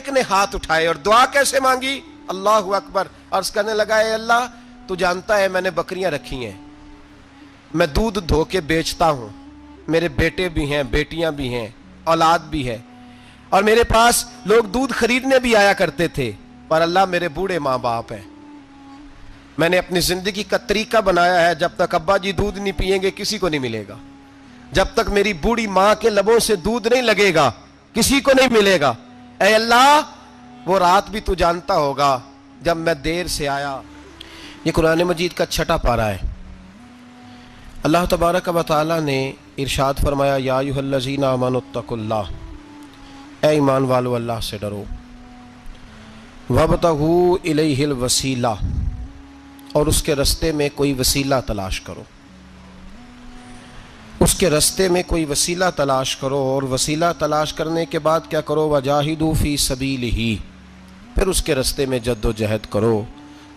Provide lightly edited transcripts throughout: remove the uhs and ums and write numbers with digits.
ایک نے ہاتھ اٹھائے اور دعا کیسے مانگی؟ اللہ اکبر، عرض کرنے لگا اے اللہ تو جانتا ہے میں نے بکریاں رکھی ہیں، میں دودھ دھو کے بیچتا ہوں، میرے بیٹے بھی ہیں، بیٹیاں بھی ہیں، اولاد بھی ہے، اور میرے پاس لوگ دودھ خریدنے بھی آیا کرتے تھے، پر اللہ میرے بوڑھے ماں باپ ہیں، میں نے اپنی زندگی کا طریقہ بنایا ہے جب تک ابا جی دودھ نہیں پئیں گے کسی کو نہیں ملے گا، جب تک میری بوڑھی ماں کے لبوں سے دودھ نہیں لگے گا کسی کو نہیں ملے گا۔ اے اللہ وہ رات بھی تو جانتا ہوگا جب میں دیر سے آیا۔ یہ قرآن مجید کا 6واں پارہ ہے۔ اللہ تبارک و تعالی نے ارشاد فرمایا یا ایھا الذین آمنوا اتقوا اللہ، اے ایمان والو اللہ سے ڈرو، وابتغوا الیہ الوسیلہ، اور اس کے رستے میں کوئی وسیلہ تلاش کرو، اس کے رستے میں کوئی وسیلہ تلاش کرو، اور وسیلہ تلاش کرنے کے بعد کیا کرو؟ وجاہدوا فی سبیلہ، پھر اس کے رستے میں جد و جہد کرو،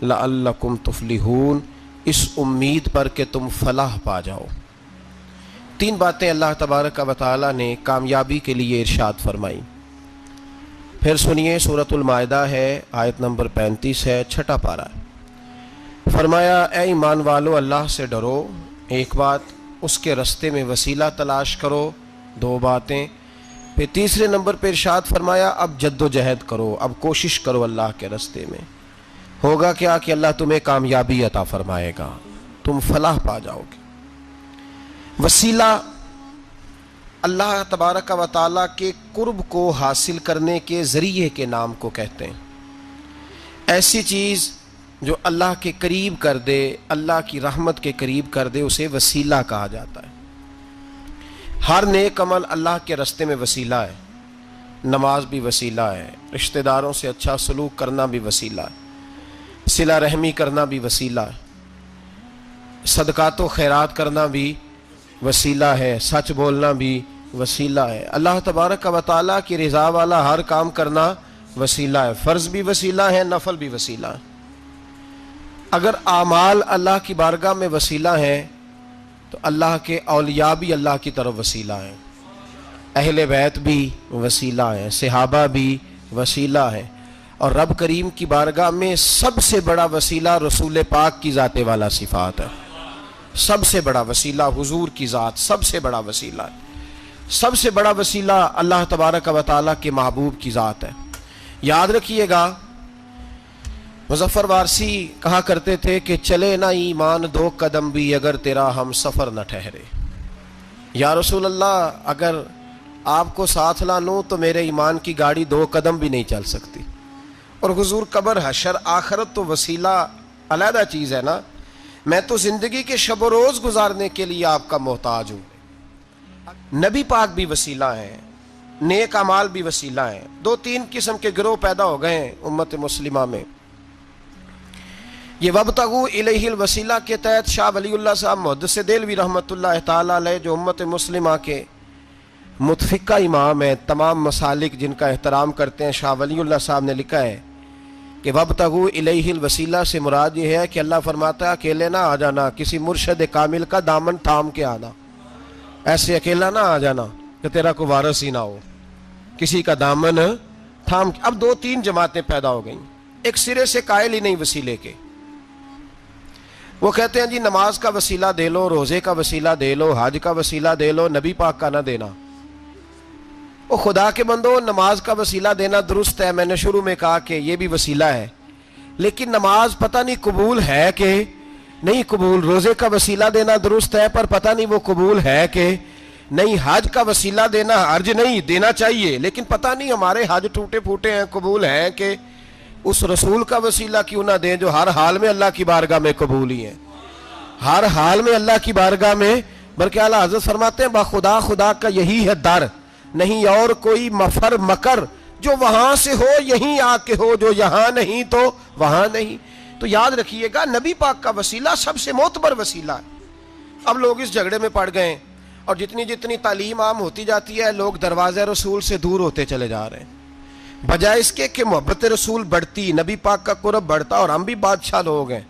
لعلکم تفلحون، اس امید پر کہ تم فلاح پا جاؤ۔ 3 باتیں اللہ تبارک و تعالی نے کامیابی کے لیے ارشاد فرمائی۔ پھر سنیے، سورۃ المائدہ ہے، آیت نمبر 35 ہے، 6واں پارہ ہے۔ فرمایا اے ایمان والو اللہ سے ڈرو، ایک بات، اس کے رستے میں وسیلہ تلاش کرو، 2 باتیں، پھر تیسرے نمبر پہ ارشاد فرمایا اب جد و جہد کرو، اب کوشش کرو اللہ کے رستے میں۔ ہوگا کیا کہ اللہ تمہیں کامیابی عطا فرمائے گا، تم فلاح پا جاؤ گے۔ وسیلہ اللہ تبارک و تعالیٰ کے قرب کو حاصل کرنے کے ذریعے کے نام کو کہتے ہیں۔ ایسی چیز جو اللہ کے قریب کر دے، اللہ کی رحمت کے قریب کر دے، اسے وسیلہ کہا جاتا ہے۔ ہر نیک عمل اللہ کے رستے میں وسیلہ ہے۔ نماز بھی وسیلہ ہے، رشتہ داروں سے اچھا سلوک کرنا بھی وسیلہ ہے، صلہ رحمی کرنا بھی وسیلہ ہے، صدقات و خیرات کرنا بھی وسیلہ ہے، سچ بولنا بھی وسیلہ ہے، اللہ تبارک و تعالیٰ کی رضا والا ہر کام کرنا وسیلہ ہے، فرض بھی وسیلہ ہے، نفل بھی وسیلہ ہے۔ اگر اعمال اللہ کی بارگاہ میں وسیلہ ہیں تو اللہ کے اولیاء بھی اللہ کی طرف وسیلہ ہیں، اہل بیت بھی وسیلہ ہیں، صحابہ بھی وسیلہ ہیں، اور رب کریم کی بارگاہ میں سب سے بڑا وسیلہ رسول پاک کی ذات والا صفات ہے۔ سب سے بڑا وسیلہ حضور کی ذات، سب سے بڑا وسیلہ ہے، سب سے بڑا وسیلہ اللہ تبارک و تعالیٰ کے محبوب کی ذات ہے۔ یاد رکھیے گا، مظفر وارسی کہا کرتے تھے کہ چلے نہ ایمان 2 قدم بھی اگر تیرا ہم سفر نہ ٹھہرے۔ یا رسول اللہ اگر آپ کو ساتھ نہ لوں تو میرے ایمان کی گاڑی 2 قدم بھی نہیں چل سکتی۔ اور حضور قبر حشر آخرت تو وسیلہ علیحدہ چیز ہے نا، میں تو زندگی کے شب و روز گزارنے کے لیے آپ کا محتاج ہوں۔ نبی پاک بھی وسیلہ ہیں، نیک اعمال بھی وسیلہ ہیں۔ 2-3 قسم کے گروہ پیدا ہو گئے ہیں امت مسلمہ میں۔ یہ وابتغوا الیہ الوسیلہ کے تحت شاہ ولی اللہ صاحب محدث دہلوی رحمۃ اللہ تعالی علیہ، جو امت مسلمہ کے متفقہ امام ہیں، تمام مسالک جن کا احترام کرتے ہیں، شاہ ولی اللہ صاحب نے لکھا ہے کہ وابتغوا الیہ الوسیلہ سے مراد یہ ہے کہ اللہ فرماتا ہے اکیلے نہ آ جانا، کسی مرشد کامل کا دامن تھام کے آنا، ایسے اکیلا نہ آ جانا کہ تیرا کوئی وارث ہی نہ ہو، کسی کا دامن تھام کے۔ اب 2-3 جماعتیں پیدا ہو گئیں، ایک سرے سے قائل ہی نہیں وسیلے کے، وہ کہتے ہیں جی نماز کا وسیلہ دے لو، روزے کا وسیلہ دے لو، حج کا وسیلہ دے لو، نبی پاک کا نہ دینا۔ وہ خدا کے بندو، نماز کا وسیلہ دینا درست ہے، میں نے شروع میں کہا کہ یہ بھی وسیلہ ہے، لیکن نماز پتہ نہیں قبول ہے کہ نہیں قبول۔ روزے کا وسیلہ دینا درست ہے، پر پتہ نہیں وہ قبول ہے کہ نہیں۔ حج کا وسیلہ دینا حرج نہیں، دینا چاہیے، لیکن پتہ نہیں ہمارے حج ٹوٹے پھوٹے ہیں، قبول ہیں کہ اس رسول کا وسیلہ کیوں نہ دیں جو ہر حال میں اللہ کی بارگاہ میں قبول ہی ہیں، ہر حال میں اللہ کی بارگاہ میں۔ بلکہ اعلیٰ حضرت فرماتے ہیں خدا خدا کا یہی ہے در، نہیں اور کوئی مفر مکر، جو وہاں سے ہو یہیں آ کے ہو، جو یہاں نہیں تو وہاں نہیں۔ تو یاد رکھیے گا نبی پاک کا وسیلہ سب سے معتبر وسیلہ ہے۔ اب لوگ اس جھگڑے میں پڑ گئے، اور جتنی جتنی تعلیم عام ہوتی جاتی ہے لوگ دروازہ رسول سے دور ہوتے چلے جا رہے ہیں، بجائے اس کے کہ محبت رسول بڑھتی، نبی پاک کا قرب بڑھتا، اور ہم بھی بادشاہ لوگ ہیں،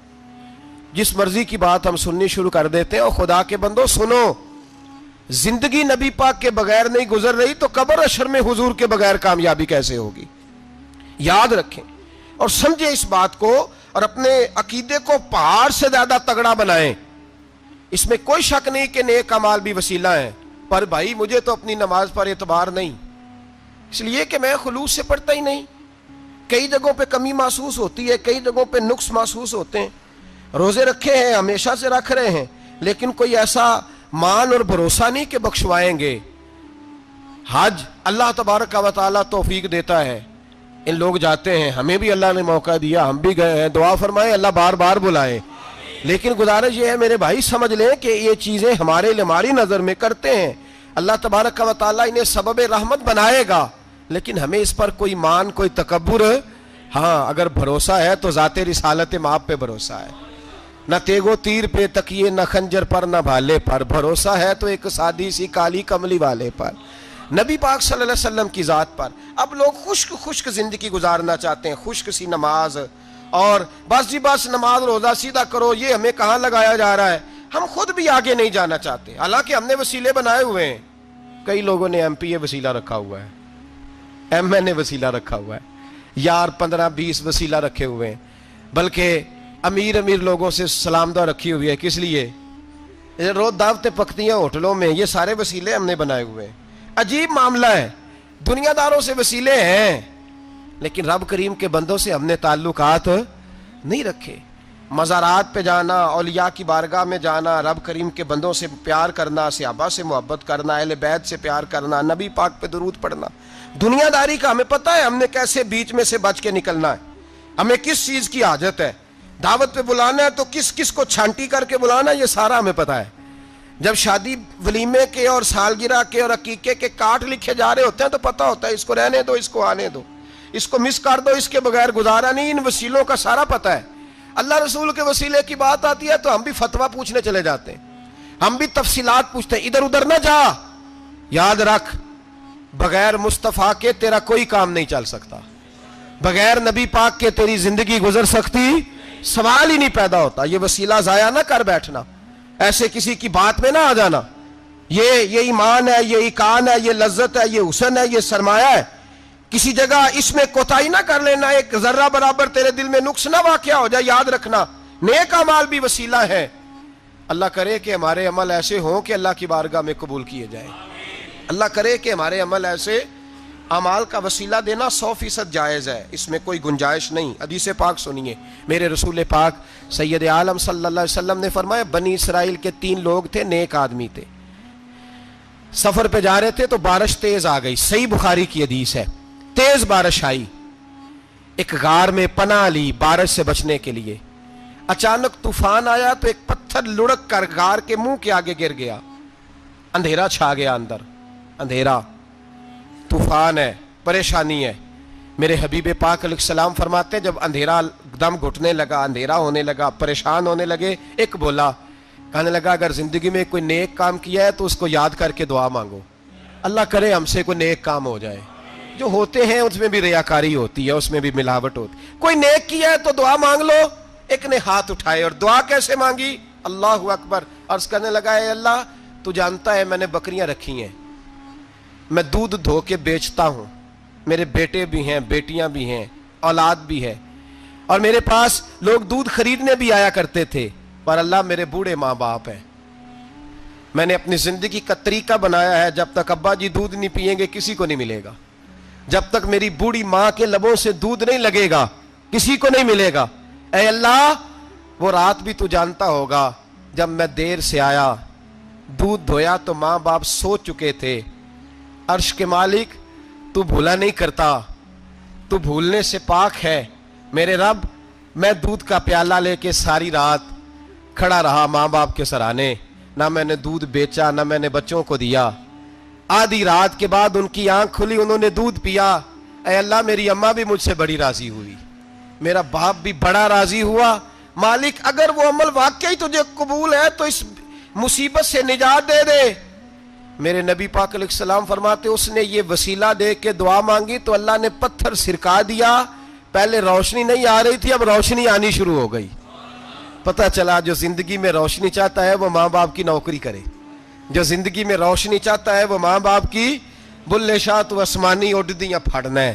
جس مرضی کی بات ہم سننی شروع کر دیتے ہیں۔ اور خدا کے بندو سنو، زندگی نبی پاک کے بغیر نہیں گزر رہی تو قبر حشر میں حضور کے بغیر کامیابی کیسے ہوگی؟ یاد رکھیں اور سمجھیں اس بات کو، اور اپنے عقیدے کو پہاڑ سے زیادہ تگڑا بنائیں۔ اس میں کوئی شک نہیں کہ نیک اعمال بھی وسیلہ ہیں، پر بھائی مجھے تو اپنی نماز پر اعتبار نہیں، اس لیے کہ میں خلوص سے پڑھتا ہی نہیں، کئی جگہوں پہ کمی محسوس ہوتی ہے، کئی جگہوں پہ نقص محسوس ہوتے ہیں، روزے رکھے ہیں، ہمیشہ سے رکھ رہے ہیں، لیکن کوئی ایسا مان اور بھروسہ نہیں کہ بخشوائیں گے۔ حج اللہ تبارک و تعالیٰ توفیق دیتا ہے، ان لوگ جاتے ہیں، ہمیں بھی اللہ نے موقع دیا، ہم بھی گئے ہیں، دعا فرمائیں اللہ بار بار بلائیں، لیکن گزارش یہ ہے میرے بھائی سمجھ لیں کہ یہ چیزیں ہمارے لیے ہماری نظر میں کرتے ہیں، اللہ تبارک و تعالیٰ انہیں سبب رحمت بنائے گا، لیکن ہمیں اس پر کوئی مان، کوئی تکبر، ہاں اگر بھروسہ ہے تو ذات رسالت مآب پہ بھروسہ ہے، نہ تیگو تیر پہ تکیے، نہ خنجر پر، نہ بھالے پر، بھروسہ ہے تو ایک سادی سی کالی کملی والے پر، نبی پاک صلی اللہ علیہ وسلم کی ذات پر۔ اب لوگ خشک زندگی گزارنا چاہتے ہیں، خشک سی نماز، اور بس جی بس نماز روزہ سیدھا کرو، یہ ہمیں کہاں لگایا جا رہا ہے، ہم خود بھی آگے نہیں جانا چاہتے، حالانکہ ہم نے وسیلے بنائے ہوئے ہیں، کئی لوگوں نے ایم پی اے وسیلہ رکھا ہوا ہے، ایم این اے وسیلہ رکھا ہوا ہے، یار 15-20 وسیلہ رکھے ہوئے ہیں، بلکہ امیر لوگوں سے سلام دعا رکھی ہوئی ہے، کس لیے؟ روز دعوتیں پکتی ہیں ہوٹلوں میں، یہ سارے وسیلے ہم نے بنائے ہوئے ہیں۔ عجیب معاملہ ہے، دنیا داروں سے وسیلے ہیں لیکن رب کریم کے بندوں سے ہم نے تعلقات نہیں رکھے۔ مزارات پہ جانا، اولیاء کی بارگاہ میں جانا، رب کریم کے بندوں سے پیار کرنا، صحابہ سے محبت کرنا، اہل بیت سے پیار کرنا، نبی پاک پہ درود پڑھنا، دنیا داری کا ہمیں پتہ ہے ہم نے کیسے بیچ میں سے بچ کے نکلنا ہے، ہمیں کس چیز کی حاجت ہے، دعوت پہ بلانا ہے تو کس کو چھانٹی کر کے بلانا ہے، یہ سارا ہمیں پتہ ہے۔ جب شادی ولیمے کے اور سالگرہ کے اور عقیقے کے کارڈ لکھے جا رہے ہوتے ہیں تو پتہ ہوتا ہے اس کو رہنے دو، اس کو آنے دو، اس کو مس کر دو، اس کے بغیر گزارا نہیں، ان وسیلوں کا سارا پتہ ہے۔ اللہ رسول کے وسیلے کی بات آتی ہے تو ہم بھی فتویٰ پوچھنے چلے جاتے ہیں، ہم بھی تفصیلات پوچھتے ہیں، ادھر ادھر نہ جا، یاد رکھ بغیر مصطفیٰ کے تیرا کوئی کام نہیں چل سکتا، بغیر نبی پاک کے تیری زندگی گزر سکتی، سوال ہی نہیں پیدا ہوتا۔ یہ وسیلہ ضائع نہ کر بیٹھنا، ایسے کسی کی بات میں نہ آ جانا، یہ ایمان ہے، یہ ایقان ہے، یہ لذت ہے، یہ حسن ہے، یہ سرمایہ ہے، کسی جگہ اس میں کوتاہی نہ کر لینا، ایک ذرہ برابر تیرے دل میں نقص نہ واقع ہو جائے، یاد رکھنا نیک اعمال بھی وسیلہ ہے۔ اللہ کرے کہ ہمارے عمل ایسے ہوں کہ اللہ کی بارگاہ میں قبول کیے جائیں، اللہ کرے کہ ہمارے عمل ایسے، اعمال کا وسیلہ دینا 100% جائز ہے، اس میں کوئی گنجائش نہیں۔ حدیث پاک سنیے، میرے رسول پاک سید عالم صلی اللہ علیہ وسلم نے فرمایا بنی اسرائیل کے 3 لوگ تھے، نیک آدمی تھے، سفر پہ جا رہے تھے تو بارش تیز آ گئی، صحیح بخاری کی حدیث ہے، تیز بارش آئی، ایک غار میں پناہ لی بارش سے بچنے کے لیے، اچانک طوفان آیا تو ایک پتھر لڑک کر غار کے منہ کے آگے گر گیا، اندھیرا چھا گیا، اندر اندھیرا، طوفان ہے، پریشانی ہے۔ میرے حبیب پاک علیہ السلام فرماتے ہیں جب اندھیرا دم گھٹنے لگا، اندھیرا ہونے لگا، پریشان ہونے لگے، ایک بولا، کہنے لگا اگر زندگی میں کوئی نیک کام کیا ہے تو اس کو یاد کر کے دعا مانگو، اللہ کرے ہم سے کوئی نیک کام ہو جائے۔ جو ہوتے ہیں اس میں بھی ریاکاری ہوتی ہے، اس میں بھی ملاوٹ ہوتی ہے، کوئی نیک کیا ہے تو دعا مانگ لو۔ ایک نے ہاتھ اٹھائے اور دعا کیسے مانگی؟ اللہ اکبر، عرض کرنے لگا اے اللہ تو جانتا ہے میں نے بکریاں رکھی ہیں، میں دودھ دھو کے بیچتا ہوں، میرے بیٹے بھی ہیں، بیٹیاں بھی ہیں، اولاد بھی ہے، اور میرے پاس لوگ دودھ خریدنے بھی آیا کرتے تھے، پر اللہ میرے بوڑھے ماں باپ ہیں، میں نے اپنی زندگی کا طریقہ بنایا ہے جب تک ابا جی دودھ نہیں پئیں گے کسی کو نہیں ملے گا، جب تک میری بوڑھی ماں کے لبوں سے دودھ نہیں لگے گا کسی کو نہیں ملے گا۔ اے اللہ وہ رات بھی تو جانتا ہوگا جب میں دیر سے آیا، دودھ دھویا تو ماں باپ سو چکے تھے، عرش کے مالک تو بھولا نہیں کرتا، تو بھولنے سے پاک ہے، میرے رب میں دودھ کا پیالہ لے کے ساری رات کھڑا رہا ماں باپ کے سرانے، نہ میں نے دودھ بیچا نہ میں نے بچوں کو دیا، آدھی رات کے بعد ان کی آنکھ کھلی، انہوں نے دودھ پیا، اے اللہ میری اماں بھی مجھ سے بڑی راضی ہوئی، میرا باپ بھی بڑا راضی ہوا، مالک اگر وہ عمل واقعی تجھے قبول ہے تو اس مصیبت سے نجات دے دے۔ میرے نبی پاک علیہ السلام فرماتے اس نے یہ وسیلہ دے کے دعا مانگی تو اللہ نے پتھر سرکا دیا، پہلے روشنی نہیں آ رہی تھی اب روشنی آنی شروع ہو گئی۔ پتہ چلا جو زندگی میں روشنی چاہتا ہے وہ ماں باپ کی نوکری کرے، جو زندگی میں روشنی چاہتا ہے وہ ماں باپ کی بلے شاہ تو آسمانی اڈ دیاں پھڑنا ہے،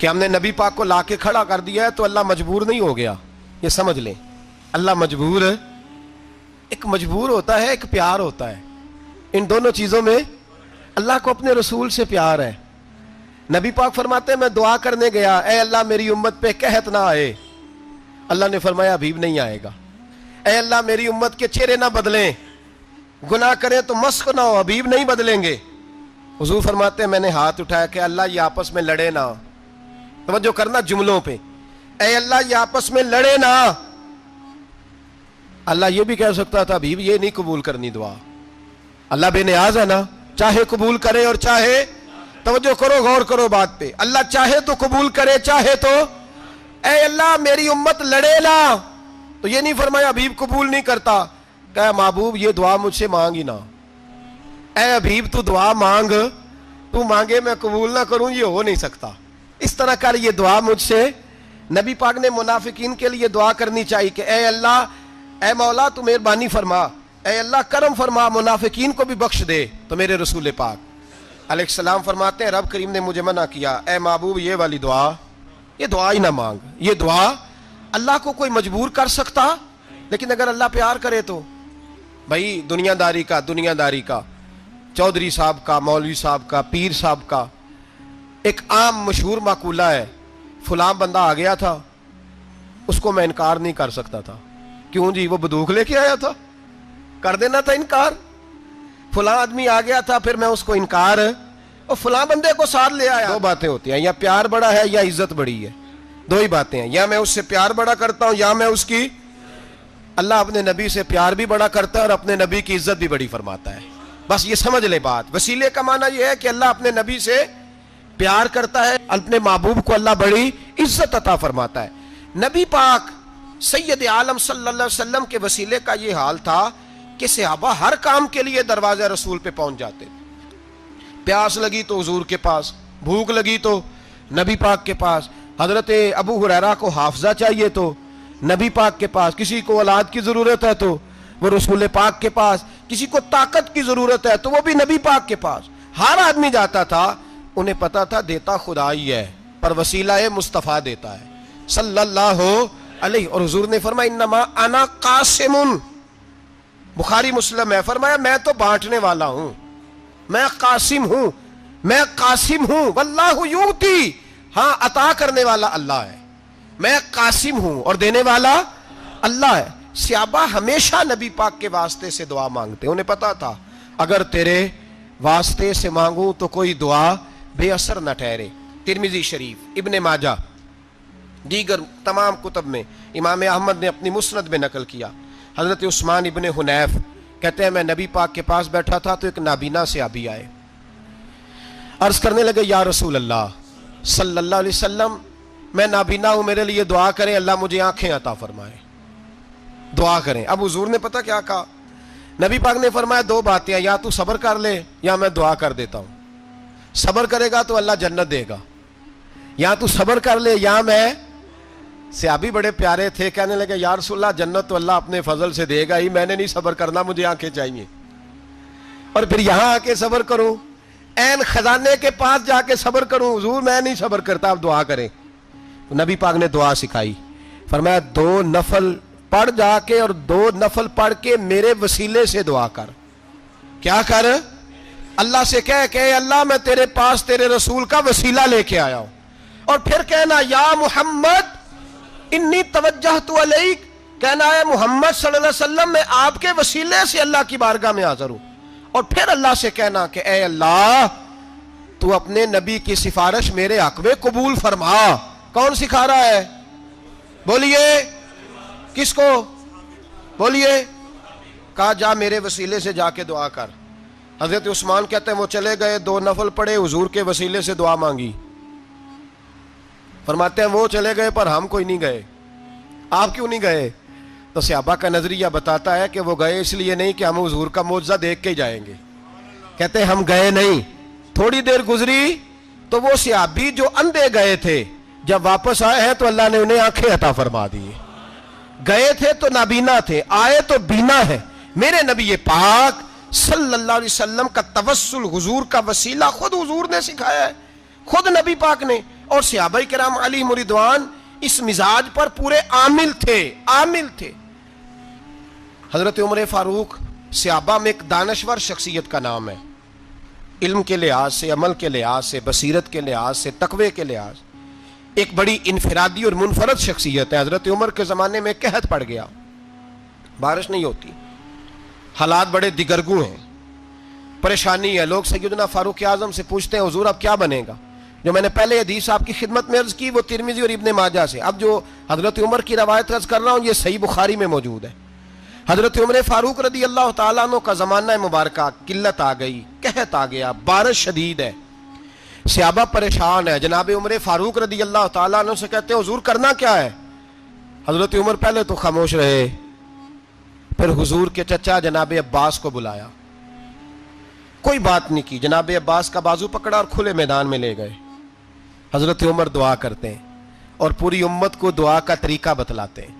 کہ ہم نے نبی پاک کو لا کے کھڑا کر دیا ہے تو اللہ مجبور نہیں ہو گیا، یہ سمجھ لیں۔ اللہ مجبور ہے، ایک مجبور ہوتا ہے، ایک پیار ہوتا ہے، ان دونوں چیزوں میں اللہ کو اپنے رسول سے پیار ہے۔ نبی پاک فرماتے ہیں میں دعا کرنے گیا، اے اللہ میری امت پہ قحط نہ آئے، اللہ نے فرمایا حبیب نہیں آئے گا۔ اے اللہ میری امت کے چہرے نہ بدلیں، گناہ کریں تو مسخ نہ ہو، حبیب نہیں بدلیں گے۔ حضور فرماتے ہیں میں نے ہاتھ اٹھایا کہ اللہ یہ آپس میں لڑے نہ، توجہ کرنا جملوں پہ، اے اللہ یہ آپس میں لڑے نہ۔ اللہ یہ بھی کہہ سکتا تھا حبیب یہ نہیں قبول کرنی دعا، اللہ بے نیاز ہے نا، چاہے قبول کرے اور چاہے، توجہ کرو غور کرو بات پہ، اللہ چاہے تو قبول کرے چاہے تو، اے اللہ میری امت لڑے نہ، تو یہ نہیں فرمایا حبیب قبول نہیں کرتا، کہا محبوب یہ دعا مجھ سے مانگ ہی نہ، اے حبیب تو دعا مانگ، تو مانگے میں قبول نہ کروں یہ ہو نہیں سکتا، اس طرح کر یہ دعا مجھ سے۔ نبی پاک نے منافقین کے لیے دعا کرنی چاہیے کہ اے اللہ، اے مولا تو مہربانی فرما، اے اللہ کرم فرما، منافقین کو بھی بخش دے۔ تو میرے رسول پاک علیہ السلام فرماتے ہیں رب کریم نے مجھے منع کیا، اے محبوب یہ والی دعا، یہ دعا ہی نہ مانگ، یہ دعا اللہ کو کوئی مجبور کر سکتا، لیکن اگر اللہ پیار کرے تو، بھائی دنیا داری کا چودھری صاحب کا، مولوی صاحب کا، پیر صاحب کا ایک عام مشہور مقولہ ہے، فلاں بندہ آ گیا تھا اس کو میں انکار نہیں کر سکتا تھا، کیوں جی وہ بندوق لے کے آیا تھا، کر دینا تھا انکار، فلاں آدمی آ گیا تھا پھر میں اس کو انکار، اور فلاں بندے کو ساتھ لے آیا۔ دو باتیں ہوتی ہیں، یا پیار بڑا ہے یا عزت بڑی ہے، دو ہی باتیں ہیں، یا میں اس سے پیار بڑا کرتا ہوں یا میں اس کی، اللہ اپنے نبی سے پیار بھی بڑا کرتا ہے اور اپنے نبی کی عزت بھی بڑی فرماتا ہے، بس یہ سمجھ لے بات۔ وسیلے کا معنی یہ ہے کہ اللہ اپنے نبی سے پیار کرتا ہے، اپنے محبوب کو اللہ بڑی عزت عطا فرماتا ہے۔ نبی پاک سید عالم صلی اللہ علیہ وسلم کے وسیلے کا یہ حال تھا کہ صحابہ ہر کام کے لیے دروازہ رسول پہ پہنچ جاتے، پیاس لگی تو حضور کے پاس، بھوک لگی تو نبی پاک کے پاس، حضرت ابو ہریرہ کو حافظہ چاہیے تو نبی پاک کے پاس، کسی کو اولاد کی ضرورت ہے تو وہ رسول پاک کے پاس، کسی کو طاقت کی ضرورت ہے تو وہ بھی نبی پاک کے پاس، ہر آدمی جاتا تھا، انہیں پتا تھا دیتا خدا ہی ہے پر وسیلہ مصطفیٰ دیتا ہے صلی اللہ علیہ، اور حضور نے فرمایا انما انا قاسم، بخاری مسلم ہے، فرمایا میں تو بانٹنے والا ہوں، میں قاسم ہوں، میں قاسم ہوں، واللہ یؤتی، ہاں عطا کرنے والا اللہ ہے، میں قاسم ہوں اور دینے والا اللہ ہے۔ صحابہ ہمیشہ نبی پاک کے واسطے سے دعا مانگتے، انہیں پتا تھا اگر تیرے واسطے سے مانگوں تو کوئی دعا بے اثر نہ ٹھہرے۔ ترمذی شریف، ابن ماجہ، دیگر تمام کتب میں امام احمد نے اپنی مسند میں نقل کیا، حضرت عثمان ابن حنیف کہتے ہیں میں نبی پاک کے پاس بیٹھا تھا تو ایک نابینا صحابی آئے، عرض کرنے لگے یا رسول اللہ صلی اللہ علیہ وسلم میں نابینا ہوں، میرے لیے دعا کریں اللہ مجھے آنکھیں عطا فرمائے، دعا کریں۔ اب حضور نے پتہ کیا کہا، نبی پاک نے فرمایا دو باتیں ہیں، یا تو صبر کر لے یا میں دعا کر دیتا ہوں، صبر کرے گا تو اللہ جنت دے گا، یا تو صبر کر لے یا میں، صحابی بڑے پیارے تھے، کہنے لگے یا رسول اللہ جنت تو اللہ اپنے فضل سے دے گا ہی، میں نے نہیں صبر کرنا، مجھے آنکھیں چاہیے، اور پھر یہاں آ کے صبر کروں، این خزانے کے پاس جا کے صبر کروں، حضور میں نہیں صبر کرتا، آپ دعا کریں۔ نبی پاک نے دعا سکھائی، فرمایا 2 نفل پڑھ جا کے اور 2 نفل پڑھ کے میرے وسیلے سے دعا کر، کیا کر، اللہ سے کہہ کہ اللہ میں تیرے پاس تیرے رسول کا وسیلہ لے کے آیا ہوں، اور پھر کہنا یا محمد انی توجہت علیک، کہنا ہے محمد صلی اللہ علیہ وسلم میں آپ کے وسیلے سے اللہ کی بارگاہ میں حاضر ہوں، اور پھر اللہ سے کہنا کہ اے اللہ تو اپنے نبی کی سفارش میرے حق میں قبول فرما۔ کون سکھا رہا ہے؟ بولیے کس کو؟ بولیے، کہا جا میرے وسیلے سے جا کے دعا کر۔ حضرت عثمان کہتے ہیں وہ چلے گئے، 2 نفل پڑھے، حضور کے وسیلے سے دعا مانگی، فرماتے ہیں وہ چلے گئے پر ہم کوئی نہیں گئے، آپ کیوں نہیں گئے؟ تو صحابہ کا نظریہ بتاتا ہے کہ وہ گئے اس لیے نہیں کہ ہم حضور کا معجزہ دیکھ کے جائیں گے، کہتے ہیں ہم گئے نہیں، تھوڑی دیر گزری تو وہ صحابی جو اندھے گئے تھے جب واپس آئے ہیں تو اللہ نے انہیں آنکھیں عطا فرما دی، گئے تھے تو نابینا تھے، آئے تو بینا ہے۔ میرے نبی پاک صلی اللہ علیہ وسلم کا توسل، حضور کا وسیلہ خود حضور نے سکھایا ہے، خود نبی پاک نے، اور صحابہ کرام علیہم رضوان اس مزاج پر پورے عامل تھے. حضرت عمر فاروق صحابہ میں ایک دانشور شخصیت کا نام ہے، علم کے لحاظ سے، عمل کے لحاظ سے، بصیرت کے لحاظ سے، تقوی کے لحاظ سے ایک بڑی انفرادی اور منفرد شخصیت ہے. حضرت عمر کے زمانے میں قحط پڑ گیا، بارش نہیں ہوتی، حالات بڑے دگرگوں ہیں، پریشانی ہے. لوگ سیدنا فاروق اعظم سے پوچھتے ہیں حضور اب کیا بنے گا؟ جو میں نے پہلے حدیث آپ کی خدمت میں عرض کی وہ ترمذی اور ابن ماجہ سے. اب جو حضرت عمر کی روایت عرض کر رہا ہوں یہ صحیح بخاری میں موجود ہے. حضرت عمر فاروق رضی اللہ تعالیٰ عنہ کا زمانہ مبارکہ، قلت آ گئی، قحط آ گیا، بارش شدید ہے، صحابہ پریشان ہے. جناب عمر فاروق رضی اللہ تعالیٰ عنہ سے کہتے ہیں حضور کرنا کیا ہے؟ حضرت عمر پہلے تو خاموش رہے، پھر حضور کے چچا جناب عباس کو بلایا، کوئی بات نہیں کی. جناب عباس کا بازو پکڑا اور کھلے میدان میں لے گئے. حضرت عمر دعا کرتے ہیں اور پوری امت کو دعا کا طریقہ بتلاتے ہیں.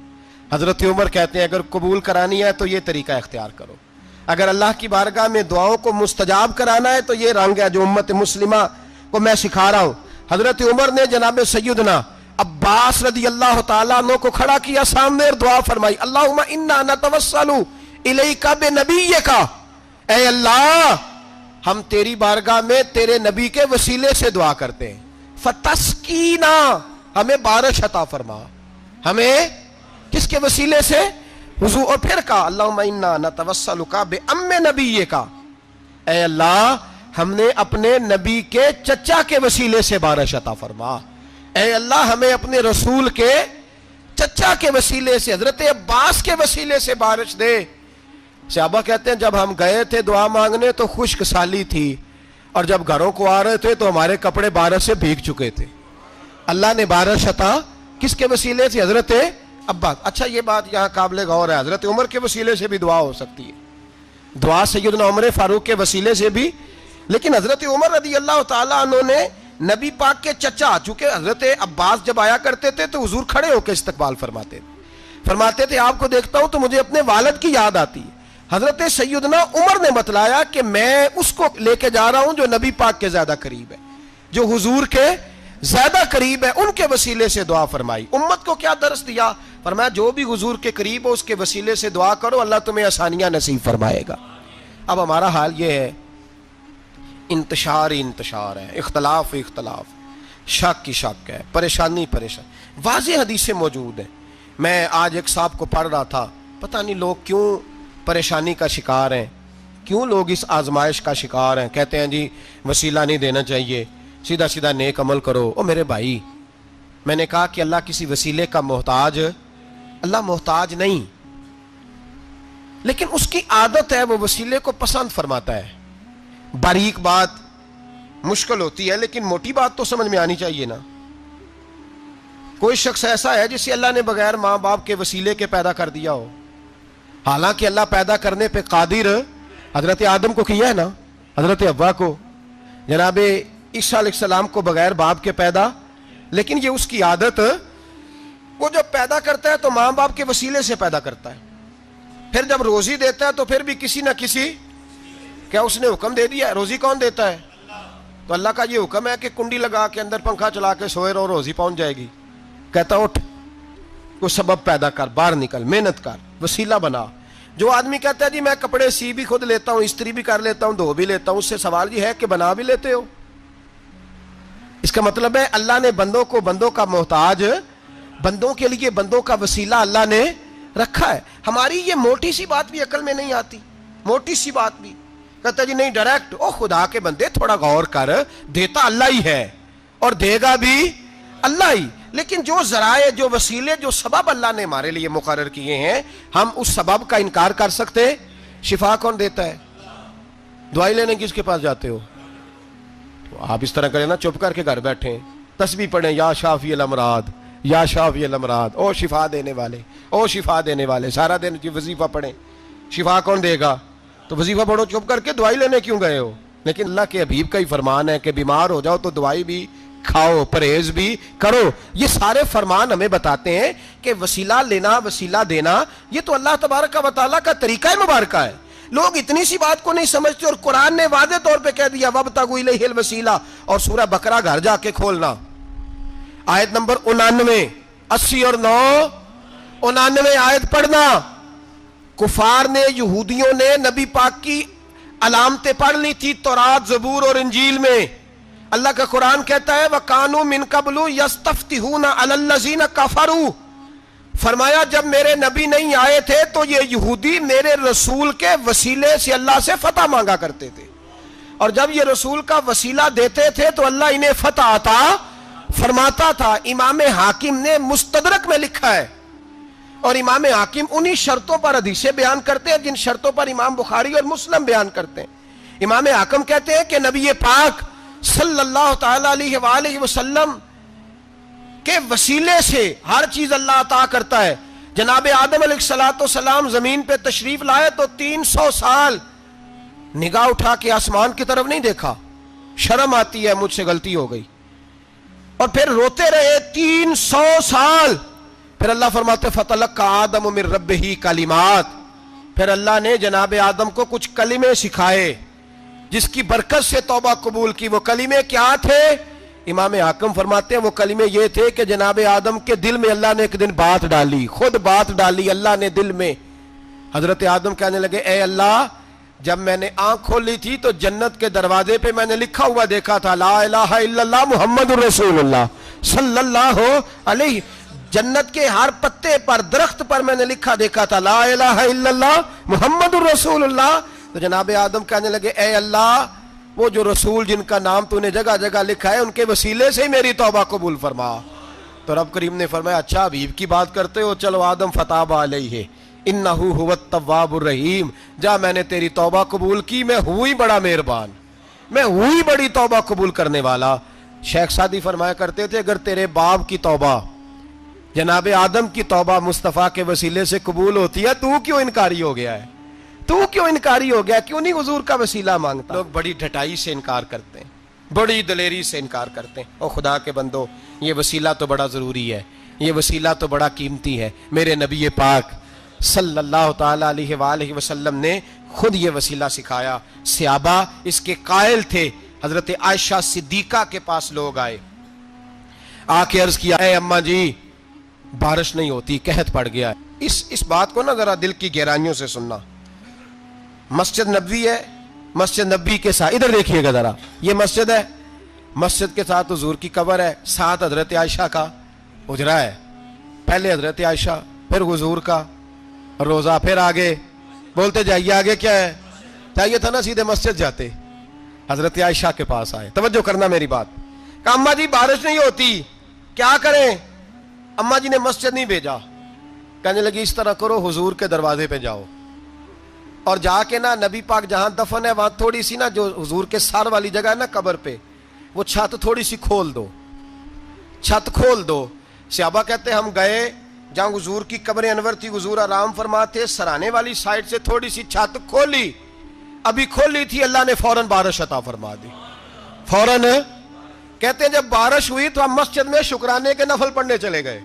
حضرت عمر کہتے ہیں اگر قبول کرانی ہے تو یہ طریقہ اختیار کرو، اگر اللہ کی بارگاہ میں دعاؤں کو مستجاب کرانا ہے تو یہ رنگ ہے جو امت مسلمہ کو میں سکھا رہا ہوں. حضرت عمر نے جناب سیدنا عباس رضی اللہ تعالیٰ عنہ کو کھڑا کیا سامنے اور دعا فرمائی، اللہم انا نتوسل الیک بنبیک، اے اللہ ہم تیری بارگاہ میں تیرے نبی کے وسیلے سے دعا کرتے ہیں، فتسقینا، ہمیں بارش عطا فرما. ہمیں کس کے وسیلے سے؟ حضور. اور پھر کہا اللہم انا نتوسلک بام نبیک، اے اللہ ہم نے اپنے نبی کے چچا کے وسیلے سے بارش عطا فرما. اے اللہ ہمیں اپنے رسول کے چچا کے وسیلے سے، حضرت عباس کے وسیلے سے بارش دے. صحابہ کہتے ہیں جب ہم گئے تھے دعا مانگنے تو خشک سالی تھی، اور جب گھروں کو آ رہے تھے تو ہمارے کپڑے بارش سے بھیگ چکے تھے. اللہ نے بارش عطا کس کے وسیلے سے؟ حضرت عباس. اچھا یہ بات یہاں قابل غور ہے، حضرت عمر کے وسیلے سے بھی دعا ہو سکتی ہے، دعا سیدنا عمر فاروق کے وسیلے سے بھی. لیکن حضرت عمر رضی اللہ تعالیٰ عنہ نے نبی پاک کے چچا، چونکہ حضرت عباس جب آیا کرتے تھے تو حضور کھڑے ہو کے استقبال فرماتے تھے آپ کو دیکھتا ہوں تو مجھے اپنے والد کی یاد آتی ہے. حضرت سیدنا عمر نے بتلایا کہ میں اس کو لے کے جا رہا ہوں جو نبی پاک کے زیادہ قریب ہے، جو حضور کے زیادہ قریب ہے، ان کے وسیلے سے دعا فرمائی. امت کو کیا درس دیا؟ فرمایا جو بھی حضور کے قریب ہو اس کے وسیلے سے دعا کرو، اللہ تمہیں آسانیاں نصیب فرمائے گا. اب ہمارا حال یہ ہے، انتشار ہی انتشار ہے، اختلاف ہی اختلاف، شک کی شک ہے، پریشانی واضح حدیثیں موجود ہیں. میں آج ایک صاحب کو پڑھ رہا تھا، پتہ نہیں لوگ کیوں پریشانی کا شکار ہیں، کیوں لوگ اس آزمائش کا شکار ہیں. کہتے ہیں جی وسیلہ نہیں دینا چاہیے، سیدھا سیدھا نیک عمل کرو. او میرے بھائی، میں نے کہا کہ اللہ کسی وسیلے کا محتاج، اللہ محتاج نہیں، لیکن اس کی عادت ہے وہ وسیلے کو پسند فرماتا ہے. باریک بات مشکل ہوتی ہے لیکن موٹی بات تو سمجھ میں آنی چاہیے نا. کوئی شخص ایسا ہے جسے اللہ نے بغیر ماں باپ کے وسیلے کے پیدا کر دیا ہو، حالانکہ اللہ پیدا کرنے پہ قادر حضرت آدم کو کیا ہے نا، حضرت حوا کو، جناب عیسیٰ علیہ السلام کو بغیر باپ کے پیدا. لیکن یہ اس کی عادت، وہ جب پیدا کرتا ہے تو ماں باپ کے وسیلے سے پیدا کرتا ہے، پھر جب روزی دیتا ہے تو پھر بھی کسی نہ کسی، کیا اس نے حکم دے دیا ہے روزی کون دیتا ہے؟ تو اللہ کا یہ حکم ہے کہ کنڈی لگا کے اندر پنکھا چلا کے سوئے رہو، روزی پہنچ جائے گی. کہتا اٹھ، کوئی سبب پیدا کر، باہر نکل، محنت کر، وسیلہ بنا. جو آدمی کہتا ہے جی میں کپڑے سی بھی خود لیتا ہوں، استری بھی کر لیتا ہوں، دھو بھی لیتا ہوں، اس سے سوال یہ ہے کہ بنا بھی لیتے ہو؟ اس کا مطلب ہے اللہ نے بندوں کو بندوں کا محتاج، بندوں کے لیے بندوں کا وسیلہ اللہ نے رکھا ہے. ہماری یہ موٹی سی بات بھی عقل میں نہیں آتی، موٹی سی بات بھی. کہتا جی نہیں ڈائریکٹ، او خدا کے بندے تھوڑا غور کر، دیتا اللہ ہی ہے اور دے گا بھی اللہ ہی. لیکن جو ذرائع، جو وسیلے، جو سبب اللہ نے ہمارے لیے مقرر کیے ہیں، ہم اس سبب کا انکار کر سکتے؟ شفا کون دیتا ہے؟ دوائی لینے کس کے پاس جاتے ہو؟ آپ اس طرح کریں نا، چپ کر کے گھر بیٹھیں، تسبیح پڑھیں، یا شافی الامراض، یا شافی الامراض، او شفا دینے والے، او شفا دینے والے. سارا دن وظیفہ پڑھیں، شفا کون دے گا؟ تو وظیفہ پڑھو چپ کر کے، دوائی لینے کیوں گئے ہو؟ لیکن اللہ کے حبیب کا ہی فرمان ہے کہ بیمار ہو جاؤ تو دوائی بھی کھاؤ، پرہیز بھی کرو. یہ سارے فرمان ہمیں بتاتے ہیں کہ وسیلہ لینا، وسیلہ دینا، یہ تو اللہ تبارک و تعالیٰ کا طریقہ مبارکہ ہے. لوگ اتنی سی بات کو نہیں سمجھتے، اور قرآن نے واضح طور پہ کہہ دیا وَابْتَغُوا إِلَيْهِ الْوَسِيلَةَ، اور سورہ بقرہ گھر جا کے کھولنا. آیت نمبر 99 80 اور 9 99 آیت پڑھنا. کفار نے، یہودیوں نے نبی پاک کی علامتیں پڑھ لی تھی تورات، زبور اور انجیل میں. اللہ کا قرآن کہتا ہے وَكَانُوا مِن قَبْلُ يَسْتَفْتِحُونَ عَلَى الَّذِينَ كَفَرُوا. فرمایا جب میرے نبی نہیں آئے تھے تو یہ یہودی میرے رسول کے وسیلے سے اللہ سے فتح مانگا کرتے تھے، اور جب یہ رسول کا وسیلہ دیتے تھے تو اللہ انہیں فتح عطا فرماتا تھا. امام حاکم نے مستدرک میں لکھا ہے، اور امام حاکم انہی شرطوں پر حدیثیں بیان کرتے ہیں جن شرطوں پر امام بخاری اور مسلم بیان کرتے ہیں. امام حاکم کہتے ہیں کہ نبی پاک صلی اللہ تعالی علیہ وآلہ وسلم کے وسیلے سے ہر چیز اللہ عطا کرتا ہے. جناب آدم علیہ السلام زمین پہ تشریف لائے تو 300 سال نگاہ اٹھا کے آسمان کی طرف نہیں دیکھا. شرم آتی ہے، مجھ سے غلطی ہو گئی، اور پھر روتے رہے 300 سال. پھر اللہ فرماتے فَتَلَقَّى آدَمُ مِن رَبِّهِ کلمات. پھر اللہ نے جناب آدم کو کچھ کلمے سکھائے جس کی برکت سے توبہ قبول کی. وہ کلمے کیا تھے؟ امام حاکم فرماتے ہیں وہ کلمے یہ تھے کہ جناب آدم کے دل میں اللہ نے ایک دن بات ڈالی، خود بات ڈالی اللہ نے دل میں. حضرت آدم کہنے لگے اے اللہ، جب میں نے آنکھ کھولی تھی تو جنت کے دروازے پہ میں نے لکھا ہوا دیکھا تھا لا الہ الا اللہ محمد الرسول اللہ صلی اللہ علیہ. جنت کے ہر پتے پر، درخت پر میں نے لکھا دیکھا تھا لا الہ الا اللہ محمد الرسول اللہ. تو جناب آدم کہنے لگے اے اللہ، وہ جو رسول جن کا نام تو نے جگہ جگہ لکھا ہے ان کے وسیلے سے ہی میری توبہ قبول فرما. تو رب کریم نے فرمایا اچھا حبیب کی بات کرتے ہو، چلو آدم فتاب علیہ انہ هو التواب الرحیم. جا میں نے تیری توبہ قبول کی، میں ہوئی بڑا مہربان، میں ہوئی بڑی توبہ قبول کرنے والا. شیخ سعدی فرمایا کرتے تھے اگر تیرے باپ کی توبہ، جناب آدم کی توبہ مصطفیٰ کے وسیلے سے قبول ہوتی ہے، تو کیوں انکاری ہو گیا ہے؟ تو کیوں انکاری ہو گیا؟ کیوں نہیں حضور کا وسیلہ مانگتا؟ لوگ بڑی ڈھٹائی سے انکار کرتے ہیں، بڑی دلیری سے انکار کرتے ہیں. او خدا کے بندو، یہ وسیلہ تو بڑا ضروری ہے، یہ وسیلہ تو بڑا قیمتی ہے. میرے نبی پاک صلی اللہ تعالی علیہ وآلہ وسلم نے خود یہ وسیلہ سکھایا. صحابہ اس کے قائل تھے. حضرت عائشہ صدیقہ کے پاس لوگ آئے، آ کے عرض کیا اے اماں جی بارش نہیں ہوتی، قحط پڑ گیا ہے. اس بات کو نا ذرا دل کی گہرائیوں سے سننا. مسجد نبوی ہے، مسجد نبوی کے ساتھ ادھر دیکھیے گا ذرا، یہ مسجد ہے، مسجد کے ساتھ حضور کی قبر ہے، ساتھ حضرت عائشہ کا حجرہ ہے. پہلے حضرت عائشہ، پھر حضور کا روزہ، پھر آگے بولتے جائیے آگے کیا ہے. چاہیے تھا نا سیدھے مسجد جاتے. حضرت عائشہ کے پاس آئے، توجہ کرنا میری بات. کہ اماں جی بارش نہیں ہوتی، کیا کریں؟ اماں جی نے مسجد نہیں بھیجا، کہنے لگی اس طرح کرو حضور کے دروازے پہ جاؤ، اور جا کے نا نبی پاک جہاں دفن ہے وہاں تھوڑی سی نا جو حضور کے سر والی جگہ ہے نا قبر پہ، وہ چھت تھوڑی سی کھول دو، چھت کھول دو. صحابہ کہتے ہم گئے جہاں حضور کی قبر انور تھی، حضور آرام فرماتے، سرانے والی سائڈ سے تھوڑی سی چھت کھولی، ابھی کھولی تھی اللہ نے فوراً بارش عطا فرما دی. فوراً کہتے ہیں جب بارش ہوئی تو ہم مسجد میں شکرانے کے نفل پڑھنے چلے گئے،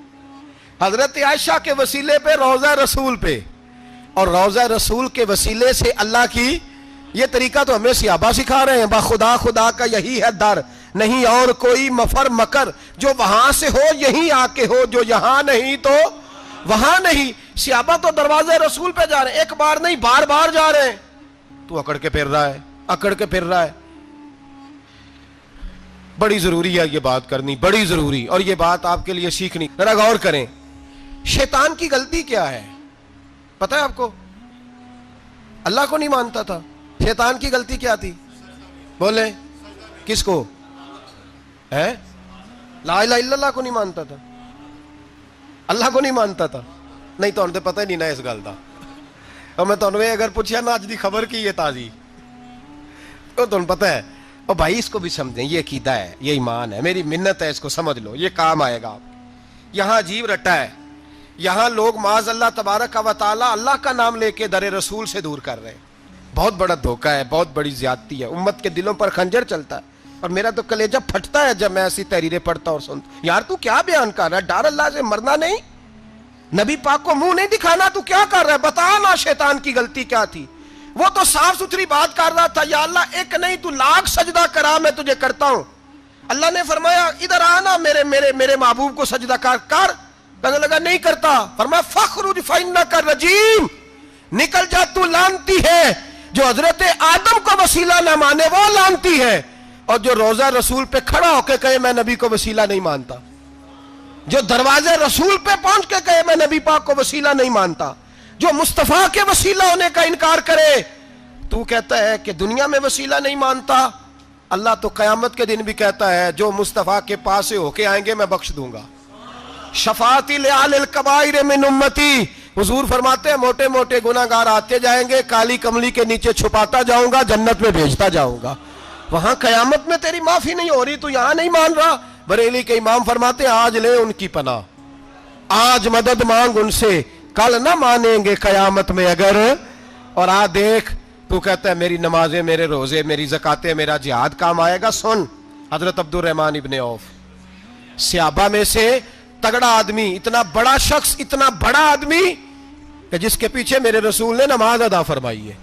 حضرت عائشہ کے وسیلے پہ، روضہ رسول پہ. اور روضہ رسول کے وسیلے سے اللہ کی یہ طریقہ تو ہمیں صحابہ سکھا رہے ہیں. خدا خدا کا یہی ہے در، نہیں اور کوئی مفر مکر، جو وہاں سے ہو یہیں آ کے ہو، جو یہاں نہیں تو وہاں نہیں. صحابہ تو دروازے رسول پہ جا رہے ہیں، ایک بار نہیں بار بار جا رہے ہیں. تو اکڑ کے پھر رہا ہے، اکڑ کے پھر رہا ہے. بڑی ضروری ہے یہ بات کرنی، بڑی ضروری، اور یہ بات آپ کے لیے سیکھنی. ذرا غور کریں، شیطان کی غلطی کیا ہے پتہ ہے آپ کو؟ اللہ کو نہیں مانتا تھا. شیطان کی غلطی کیا تھی؟ بولیں کس کو؟ ہے لا الہ الا اللہ کو نہیں مانتا تھا، اللہ کو نہیں مانتا تھا. نہیں تو انہیں پتہ ہی نہیں نا اس گل دا. اور میں تمہیں اگر پوچھا نا اج دی خبر کی یہ تازی، تو تمہیں پتہ ہے. اور بھائی اس کو بھی سمجھیں، یہ عقیدہ ہے، یہ ایمان ہے، میری منت ہے، اس کو سمجھ لو، یہ کام آئے گا. یہاں عجیب رٹا ہے، یہاں لوگ معاذ اللہ تبارک و تعالی اللہ کا نام لے کے در رسول سے دور کر رہے ہیں. بہت بڑا دھوکہ ہے، بہت بڑی زیادتی ہے. امت کے دلوں پر خنجر چلتا ہے، اور میرا تو کلیجہ پھٹتا ہے جب میں ایسی تحریریں پڑھتا اور سنتا. یار تو کیا بیان کر رہا ہے؟ ڈر اللہ سے مرنا نہیں، نبی پاک کو منہ نہیں دکھانا، تو کیا کر رہا ہے؟ بتا نا شیطان کی غلطی کیا تھی. وہ تو صاف ستھری بات کر رہا تھا، یا اللہ ایک نہیں تو لاکھ سجدہ کرا میں تجھے کرتا ہوں. اللہ نے فرمایا ادھر آنا میرے میرے میرے محبوب کو سجدہ کر کہنے لگا نہیں کرتا. فرمایا فخرج فإنک رجیم، نکل جا تو لعنتی ہے. جو حضرت آدم کو وسیلہ نہ مانے وہ لعنتی ہے، اور جو روضہ رسول پہ کھڑا ہو کے کہے میں نبی کو وسیلہ نہیں مانتا، جو دروازے رسول پہ پہنچ کے کہے میں نبی پاک کو وسیلہ نہیں مانتا، جو مصطفیٰ کے وسیلہ ہونے کا انکار کرے، تو کہتا ہے کہ دنیا میں وسیلہ نہیں مانتا. اللہ تو قیامت کے دن بھی کہتا ہے جو مصطفیٰ کے پاس سے ہو کے آئیں گے میں بخش دوں گا. شفاعتی لعال الکبائر من امتی، حضور فرماتے ہیں موٹے موٹے گناہگار آتے جائیں گے، کالی کملی کے نیچے چھپاتا جاؤں گا، جنت میں بھیجتا جاؤں گا. وہاں قیامت میں تیری معافی نہیں ہو رہی، تو یہاں نہیں مان رہا. بریلی کے امام فرماتے ہیں آج لے ان کی پناہ، آج مدد مانگ ان سے، کل نہ مانیں گے قیامت میں اگر. اور دیکھ تو کہتا ہے میری نمازیں، میرے روزے، میری زکاتیں، میرا جہاد کام آئے گا. سن حضرت عبد الرحمن ابن عوف صحابہ میں سے تگڑا آدمی، اتنا بڑا شخص، اتنا بڑا آدمی کہ جس کے پیچھے میرے رسول نے نماز ادا فرمائی ہے.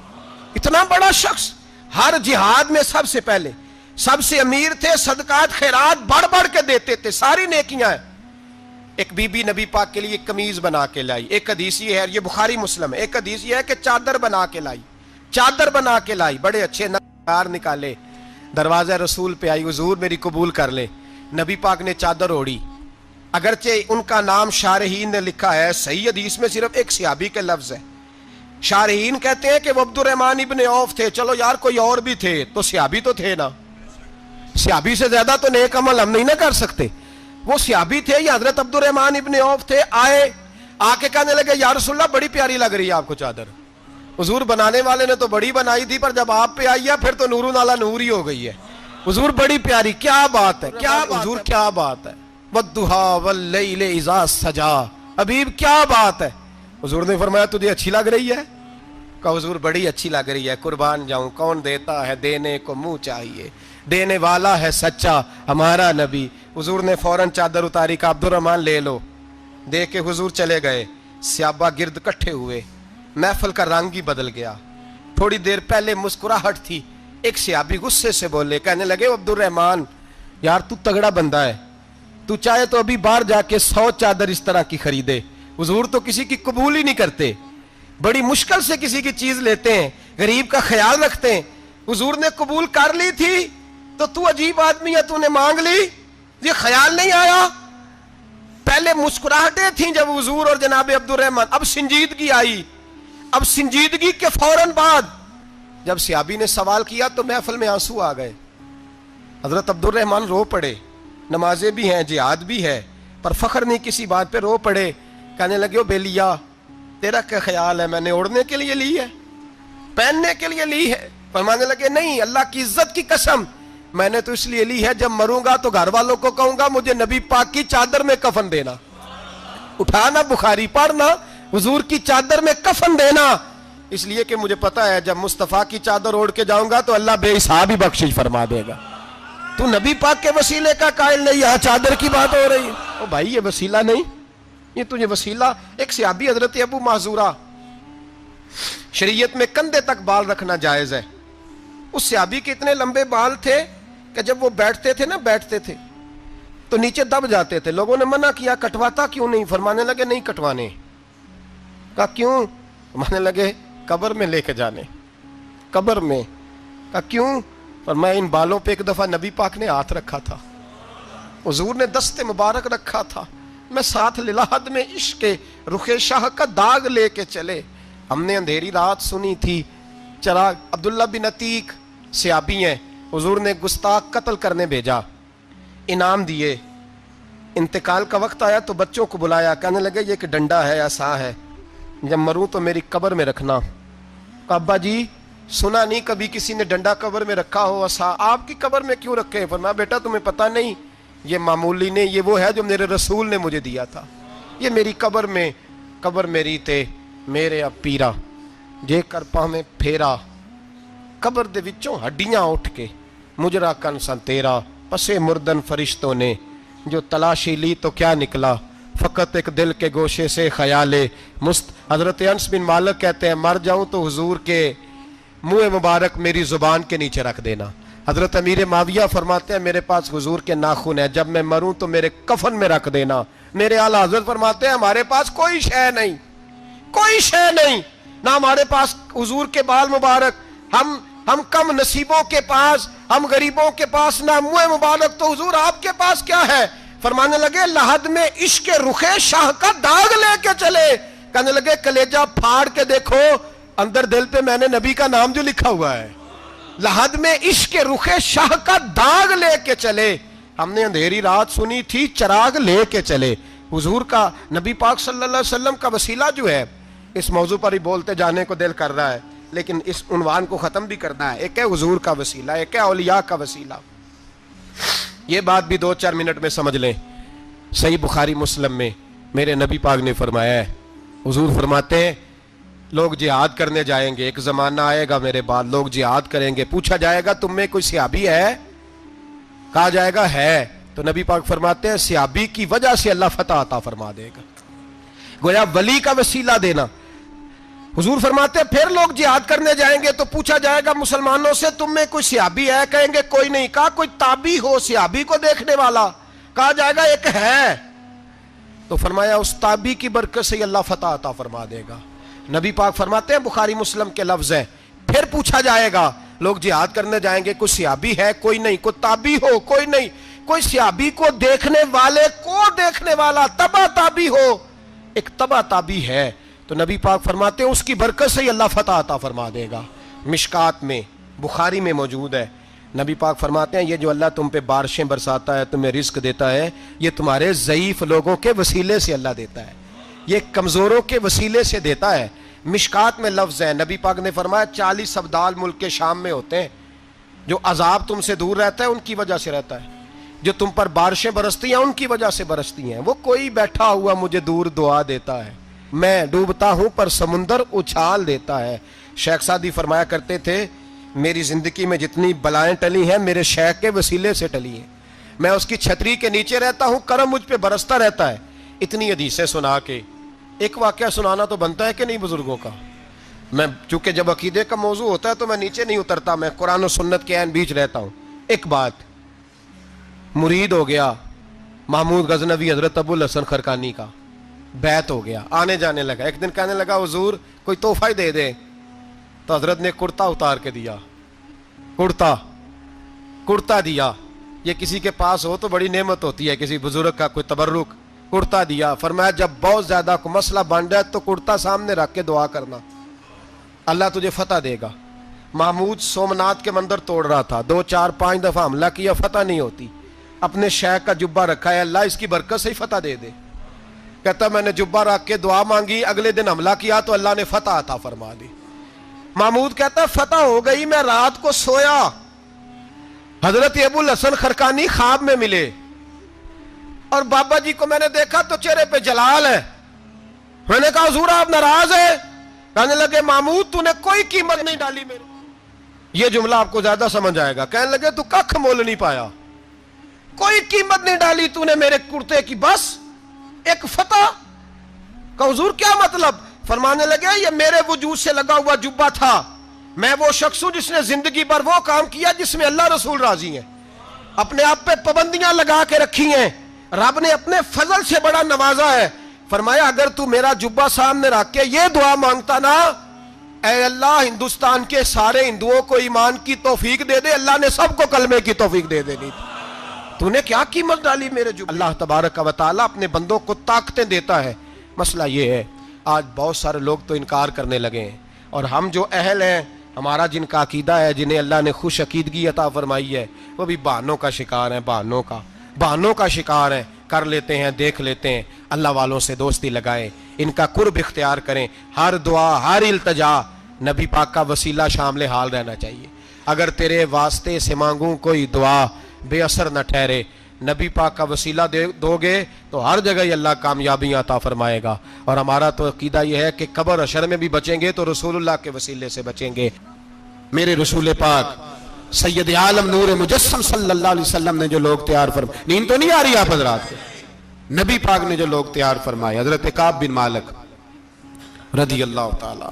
اتنا بڑا شخص ہر جہاد میں سب سے پہلے، سب سے امیر تھے، صدقات خیرات بڑھ بڑھ کے دیتے تھے، ساری نیکیاں ہیں. ایک بی بی نبی پاک کے لیے قمیض بنا کے لائی. ایک حدیث یہ ہے، یہ بخاری مسلم ہے، ایک حدیث یہ ہے کہ چادر بنا کے لائی، چادر بنا کے لائی، بڑے اچھے نگار نکالے، دروازہ رسول پہ آئی، حضور میری قبول کر لے. نبی پاک نے چادر اوڑھی، اگرچہ ان کا نام شارحین نے لکھا ہے، صحیح حدیث میں صرف ایک صحابی کے لفظ ہے. شارحین کہتے ہیں کہ وہ عبد الرحمن ابن عوف تھے. چلو یار کوئی اور بھی تھے تو صحابی تو تھے نا، صحابی سے زیادہ تو نیک عمل ہم نہیں نہ کر سکتے. وہ صحابی تھے یا حضرت عبد الرحمن ابن عوف تھے. آئے، آ کے کہنے لگے یا رسول اللہ بڑی پیاری لگ رہی ہے آپ کو چادر. حضور بنانے والے نے تو بڑی بنائی تھی، پر جب آپ پہ آئی ہے پھر تو نور نالا نور ہی ہو گئی ہے. حضور بڑی پیاری، کیا بات ہے، کیا حضور کیا بات ہے. والضحیٰ واللیل اذا سجا، حبیب کیا بات ہے. حضور نے فرمایا تجھے اچھی لگ رہی ہے؟ کہا حضور بڑی اچھی لگ رہی ہے، قربان جاؤں، کون دیتا ہے دینے کو منہ چاہیے، دینے والا ہے سچا ہمارا نبی. حضور نے فوراً چادر اتاری، کہا عبد الرحمن لے لو. دے کے حضور چلے گئے. صحابہ گرد کٹھے ہوئے، محفل کا رنگ ہی بدل گیا. تھوڑی دیر پہلے مسکراہٹ تھی. ایک صحابی غصے سے بولے، کہنے لگے عبد الرحمن یار تو تگڑا بندہ ہے، تو چاہے تو ابھی باہر جا کے 100 چادر اس طرح کی خریدے. حضور تو کسی کی قبول ہی نہیں کرتے، بڑی مشکل سے کسی کی چیز لیتے ہیں، غریب کا خیال رکھتے ہیں. حضور نے قبول کر لی تھی تو عجیب آدمی ہے، تو نے مانگ لی، یہ خیال نہیں آیا. پہلے مسکراہٹیں تھیں جب حضور اور جناب عبد الرحمن، اب سنجیدگی آئی. اب سنجیدگی کے فوراً بعد جب صحابی نے سوال کیا تو محفل میں آنسو آ گئے. حضرت عبد الرحمن رو پڑے، نمازیں بھی ہیں، جہاد بھی ہے، پر فخر نہیں کسی بات پہ، رو پڑے. کہنے لگے او بیلیا تیرا کیا خیال ہے، میں نے اوڑھنے کے لیے لی ہے، پہننے کے لیے لی ہے؟ فرمانے لگے نہیں، اللہ کی عزت کی قسم میں نے تو اس لیے لی ہے، جب مروں گا تو گھر والوں کو کہوں گا مجھے نبی پاک کی چادر میں کفن دینا. اٹھانا بخاری پڑھنا، حضور کی چادر میں کفن دینا، اس لیے کہ مجھے پتا ہے جب مصطفیٰ کی چادر اوڑھ کے جاؤں گا تو اللہ بے حساب ہی بخشش فرما دے گا. تو نبی پاک کے وسیلے کا قائل نہیں، یہاں چادر کی بات ہو رہی ہے. او بھائی یہ وسیلہ نہیں، یہ تجھے وسیلہ. ایک صحابی حضرت ابو معذورہ، شریعت میں کندھے تک بال رکھنا جائز ہے. اس صحابی کے اتنے لمبے بال تھے کہ جب وہ بیٹھتے تھے تو نیچے دب جاتے تھے. لوگوں نے منع کیا کٹواتا کیوں نہیں؟ فرمانے لگے نہیں کٹوانے. کہا کیوں؟ فرمانے لگے قبر میں لے کے جانے، قبر میں. کہا کیوں؟ فرمایا ان بالوں پہ ایک دفعہ نبی پاک نے ہاتھ رکھا تھا، حضور نے دست مبارک رکھا تھا، میں ساتھ للہد میں عشق رخ شاہ کا داغ لے کے چلے. ہم نے اندھیری رات سنی تھی چراغ. عبداللہ بن عتیق صحابی ہیں، حضور نے گستاخ قتل کرنے بھیجا، انعام دیے. انتقال کا وقت آیا تو بچوں کو بلایا، کہنے لگے یہ ایک ڈنڈا ہے، عصا ہے، جب مروں تو میری قبر میں رکھنا. کہا ابا جی سنا نہیں کبھی کسی نے ڈنڈا قبر میں رکھا ہو، عصا آپ کی قبر میں کیوں رکھے؟ فرمایا بیٹا تمہیں پتہ نہیں، یہ معمولی نہیں، یہ وہ ہے جو میرے رسول نے مجھے دیا تھا. یہ میری قبر میں، قبر میری تے میرے اب پیرا جے کر پاویں پھیرا، قبر دے وچوں ہڈیاں اٹھ کے مجرا کن سن تیرا. پسے مردن فرشتوں نے جو تلاشی لی تو کیا نکلا، فقط ایک دل کے گوشے سے خیال حضرت انس بن مالک کہتے ہیں مر جاؤں تو حضور کے منہ مبارک میری زبان کے نیچے رکھ دینا. حضرت امیر معاویہ فرماتے ہیں میرے پاس حضور کے ناخن ہے، جب میں مروں تو میرے کفن میں رکھ دینا۔ میرے اعلیٰ حضرت فرماتے ہیں ہمارے پاس کوئی شے نہیں، کوئی شے نہیں، نہ ہمارے پاس حضور کے بال مبارک، ہم کم نصیبوں کے پاس، ہم غریبوں کے پاس نہ منہ مبارک، تو حضور آپ کے پاس کیا ہے؟ فرمانے لگے لحد میں عشق رخ شاہ کا داغ لے کے چلے۔ کہنے لگے کلیجہ پھاڑ کے دیکھو اندر دل پہ میں نے نبی کا نام جو لکھا ہوا ہے۔ لحد میں عشق رخ شاہ کا داغ لے کے چلے، ہم نے اندھیری رات سنی تھی چراغ لے کے چلے۔ حضور کا، نبی پاک صلی اللہ علیہ وسلم کا وسیلہ جو ہے، اس موضوع پر ہی بولتے جانے کو دل کر رہا ہے لیکن اس عنوان کو ختم بھی کرنا ہے۔ ایک ہے حضور کا وسیلہ، ایک ہے اولیاء کا وسیلہ۔ یہ بات بھی 2-4 منٹ میں سمجھ لیں۔ صحیح بخاری مسلم میں میرے نبی پاک نے فرمایا ہے، حضور فرماتے ہیں لوگ جہاد کرنے جائیں گے، ایک زمانہ آئے گا میرے بعد لوگ جہاد کریں گے، پوچھا جائے گا تم میں کوئی صحابی ہے؟ کہا جائے گا ہے، تو نبی پاک فرماتے ہیں صحابی کی وجہ سے اللہ فتح عطا فرما دے گا۔ گویا ولی کا وسیلہ دینا۔ حضور فرماتے ہیں پھر لوگ جہاد کرنے جائیں گے تو پوچھا جائے گا مسلمانوں سے تم میں کوئی صحابی ہے؟ کہیں گے کوئی نہیں۔ کہا کوئی تابعی ہو صحابی کو دیکھنے والا؟ کہا جائے گا ایک ہے، تو فرمایا اس تابعی کی برکت سے اللہ فتح عطا فرما دے گا۔ نبی پاک فرماتے ہیں بخاری مسلم کے لفظ ہیں، پھر پوچھا جائے گا لوگ جہاد کرنے جائیں گے کوئی صحابی ہے؟ کوئی نہیں۔ کوئی تابعی ہو؟ کوئی نہیں۔ کوئی صحابی کو دیکھنے والے کو دیکھنے والا تبع تابعی ہو؟ ایک تبع تابعی ہے، تو نبی پاک فرماتے ہیں اس کی برکت سے ہی اللہ فتح عطا فرما دے گا۔ مشکات میں، بخاری میں موجود ہے، نبی پاک فرماتے ہیں یہ جو اللہ تم پہ بارشیں برساتا ہے، تمہیں رزق دیتا ہے، یہ تمہارے ضعیف لوگوں کے وسیلے سے اللہ دیتا ہے، یہ کمزوروں کے وسیلے سے دیتا ہے۔ مشکات میں لفظ ہے، نبی پاک نے فرمایا 40 ابدال ملک کے شام میں ہوتے ہیں، جو عذاب تم سے دور رہتا ہے ان کی وجہ سے رہتا ہے، جو تم پر بارشیں برستی ہیں ان کی وجہ سے برستی ہیں۔ وہ کوئی بیٹھا ہوا مجھے دور دعا دیتا ہے، میں ڈوبتا ہوں پر سمندر اچھال دیتا ہے۔ شیخ سعدی فرمایا کرتے تھے میری زندگی میں جتنی بلائیں ٹلی ہیں میرے شیخ کے وسیلے سے ٹلی ہیں، میں اس کی چھتری کے نیچے رہتا ہوں، کرم مجھ پہ برستا رہتا ہے۔ اتنی حدیثیں سنا کے ایک واقعہ سنانا تو بنتا ہے کہ نہیں بزرگوں کا؟ میں چونکہ جب عقیدے کا موضوع ہوتا ہے تو میں نیچے نہیں اترتا، میں قرآن و سنت کے عین بیچ رہتا ہوں۔ ایک بات، مرید ہو گیا محمود غزنوی حضرت ابو الحسن خرقانی کا، بیعت ہو گیا، آنے جانے لگا۔ ایک دن کہنے لگا حضور کوئی تحفہ ہی دے دے، تو حضرت نے کرتا اتار کے دیا، کرتا دیا۔ یہ کسی کے پاس ہو تو بڑی نعمت ہوتی ہے، کسی بزرگ کا کوئی تبرک، کرتا دیا۔ فرمایا جب بہت زیادہ کوئی مسئلہ بن جائے تو کرتا سامنے رکھ کے دعا کرنا، اللہ تجھے فتح دے گا۔ محمود سومناتھ کے مندر توڑ رہا تھا، 2 4 5 دفعہ حملہ کیا، فتح نہیں ہوتی۔ اپنے شیخ کا جبہ رکھا ہے، اللہ اس کی برکت سے ہی فتح دے دے۔ کہتا میں نے جبہ رکھ کے دعا مانگی، اگلے دن حملہ کیا تو اللہ نے فتح عطا فرما دی۔ محمود کہتا فتح ہو گئی، میں رات کو سویا، حضرت ابو الحسن خرقانی خواب میں ملے، اور بابا جی کو میں نے دیکھا تو چہرے پہ جلال ہے۔ میں نے کہا حضور آپ ناراض ہیں؟ کہنے لگے محمود تو نے کوئی قیمت نہیں ڈالی میرے۔ یہ جملہ آپ کو زیادہ سمجھ آئے گا۔ کہنے لگے تو ککھ مول نہیں پایا، کوئی قیمت نہیں ڈالی تو نے میرے کرتے کی، بس ایک فتح۔ کہ حضور کیا مطلب؟ فرمانے لگے یہ میرے وجود سے لگا ہوا جبہ تھا، میں وہ شخص ہوں جس نے زندگی پر وہ کام کیا جس میں اللہ رسول راضی ہیں، اپنے آپ پہ پابندیاں لگا کے رکھی ہیں، رب نے اپنے فضل سے بڑا نوازا ہے۔ فرمایا اگر تو میرا جبہ سامنے رکھ کے یہ دعا مانگتا نا، اے اللہ ہندوستان کے سارے ہندوؤں کو ایمان کی توفیق دے دے، اللہ نے سب کو کلمے کی توفیق دے دینی تھی۔ تو نے کیا قیمت ڈالی میرے جبہ؟ اللہ تبارک و تعالیٰ اپنے بندوں کو طاقتیں دیتا ہے۔ مسئلہ یہ ہے آج بہت سارے لوگ تو انکار کرنے لگے ہیں، اور ہم جو اہل ہیں، ہمارا جن کا عقیدہ ہے، جنہیں اللہ نے خوش عقیدگی عطا فرمائی ہے، وہ بھی بہانوں کا شکار ہیں، بہانوں کا شکار ہیں، کر لیتے ہیں، دیکھ لیتے ہیں۔ اللہ والوں سے دوستی لگائیں، ان کا قرب اختیار کریں، ہر دعا ہر التجا نبی پاک کا وسیلہ شامل حال رہنا چاہیے۔ اگر تیرے واسطے سے مانگوں کوئی دعا بے اثر نہ ٹھہرے، نبی پاک کا وسیلہ دو گے تو ہر جگہ ہی اللہ کامیابیاں عطا فرمائے گا۔ اور ہمارا تو عقیدہ یہ ہے کہ قبر حشر میں بھی بچیں گے تو رسول اللہ کے وسیلے سے بچیں گے۔ میرے رسول پاک سید عالم نور مجسم صلی اللہ علیہ وسلم نے جو لوگ تیار فرمائے، نیند تو نہیں آ رہی آپ حضرات کو؟ نبی پاک نے جو لوگ تیار فرمائے، حضرت کعب بن مالک رضی اللہ تعالی،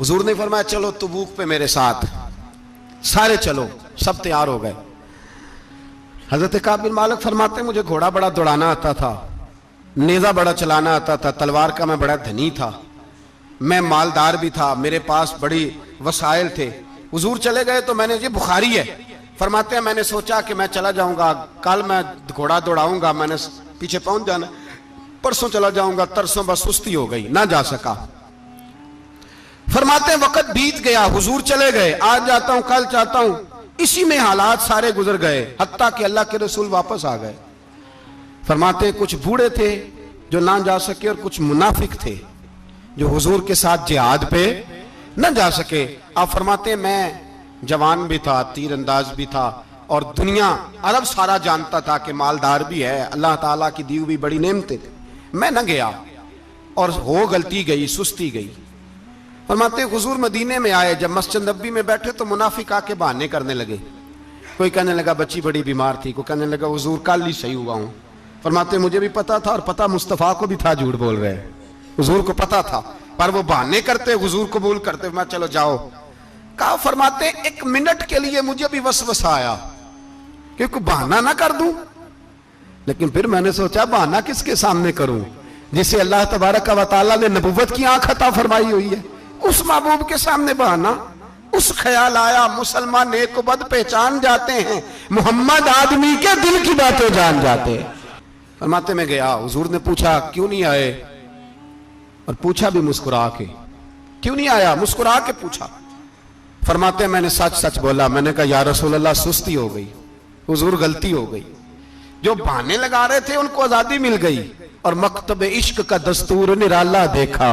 حضور نے فرمایا چلو تبوک پہ میرے ساتھ۔ سارے چلو، سب تیار ہو گئے۔ حضرت کعب بن مالک فرماتے ہیں مجھے گھوڑا بڑا دوڑانا آتا تھا، نیزہ بڑا چلانا آتا تھا، تلوار کا میں بڑا دھنی تھا، میں مالدار بھی تھا، میرے پاس بڑی وسائل تھے۔ حضور چلے گئے تو میں نے، یہ بخاری ہے، فرماتے ہیں میں نے سوچا کہ میں چلا جاؤں گا، کل میں گھوڑا دوڑاؤں گا، میں نے پیچھے پہنچ جانا، پرسوں چلا جاؤں گا، ترسوں بس سستی ہو گئی، نہ جا سکا۔ فرماتے ہیں وقت بیت گیا، حضور چلے گئے، آج جاتا ہوں کل چاہتا ہوں، اسی میں حالات سارے گزر گئے، حتیٰ کہ اللہ کے رسول واپس آ گئے۔ فرماتے ہیں کچھ بوڑھے تھے جو نہ جا سکے، اور کچھ منافق تھے جو حضور کے ساتھ جہاد پہ نہ جا سکے۔ آپ فرماتے ہیں میں جوان بھی تھا، تیر انداز بھی تھا، اور دنیا عرب سارا جانتا تھا کہ مالدار بھی ہے، اللہ تعالیٰ کی دی ہوئی بڑی نعمتیں تھیں، میں نہ گیا، اور ہو غلطی گئی، سستی گئی۔ فرماتے ہیں حضور مدینے میں آئے، جب مسجد نبوی میں بیٹھے تو منافق آ کے بہانے کرنے لگے، کوئی کہنے لگا بچی بڑی بیمار تھی، کوئی کہنے لگا حضور کل ہی صحیح ہوا ہوں۔ فرماتے ہیں مجھے بھی پتا تھا، اور پتا مصطفیٰ کو بھی تھا جھوٹ بول رہے ہیں، حضور کو پتا تھا، پر وہ بہانے کرتے، حضور قبول کرتے، میں چلو جاؤ۔ کہا فرماتے ہیں ایک منٹ کے لیے مجھے بھی وسوسہ آیا کہ کوئی بہانہ نہ کر دوں، لیکن پھر میں نے سوچا بہانہ کس کے سامنے کروں، جسے اللہ تبارک و تعالیٰ نے نبوت کی آنکھ عطا فرمائی ہوئی ہے، اس محبوب کے سامنے بہانہ۔ اس خیال آیا مسلمان نیک و بد پہچان جاتے ہیں، محمد آدمی کے دل کی باتیں جان جاتے ہیں۔ فرماتے میں گیا، حضور نے پوچھا کیوں نہیں آئے، اور پوچھا بھی مسکرا کے، کیوں نہیں آیا، مسکرا کے پوچھا۔ فرماتے ہیں میں نے سچ سچ بولا، میں نے کہا یا رسول اللہ سستی ہو گئی، حضور غلطی ہو گئی۔ جو بہانے لگا رہے تھے ان کو آزادی مل گئی، اور مکتب عشق کا دستور نرالا دیکھا،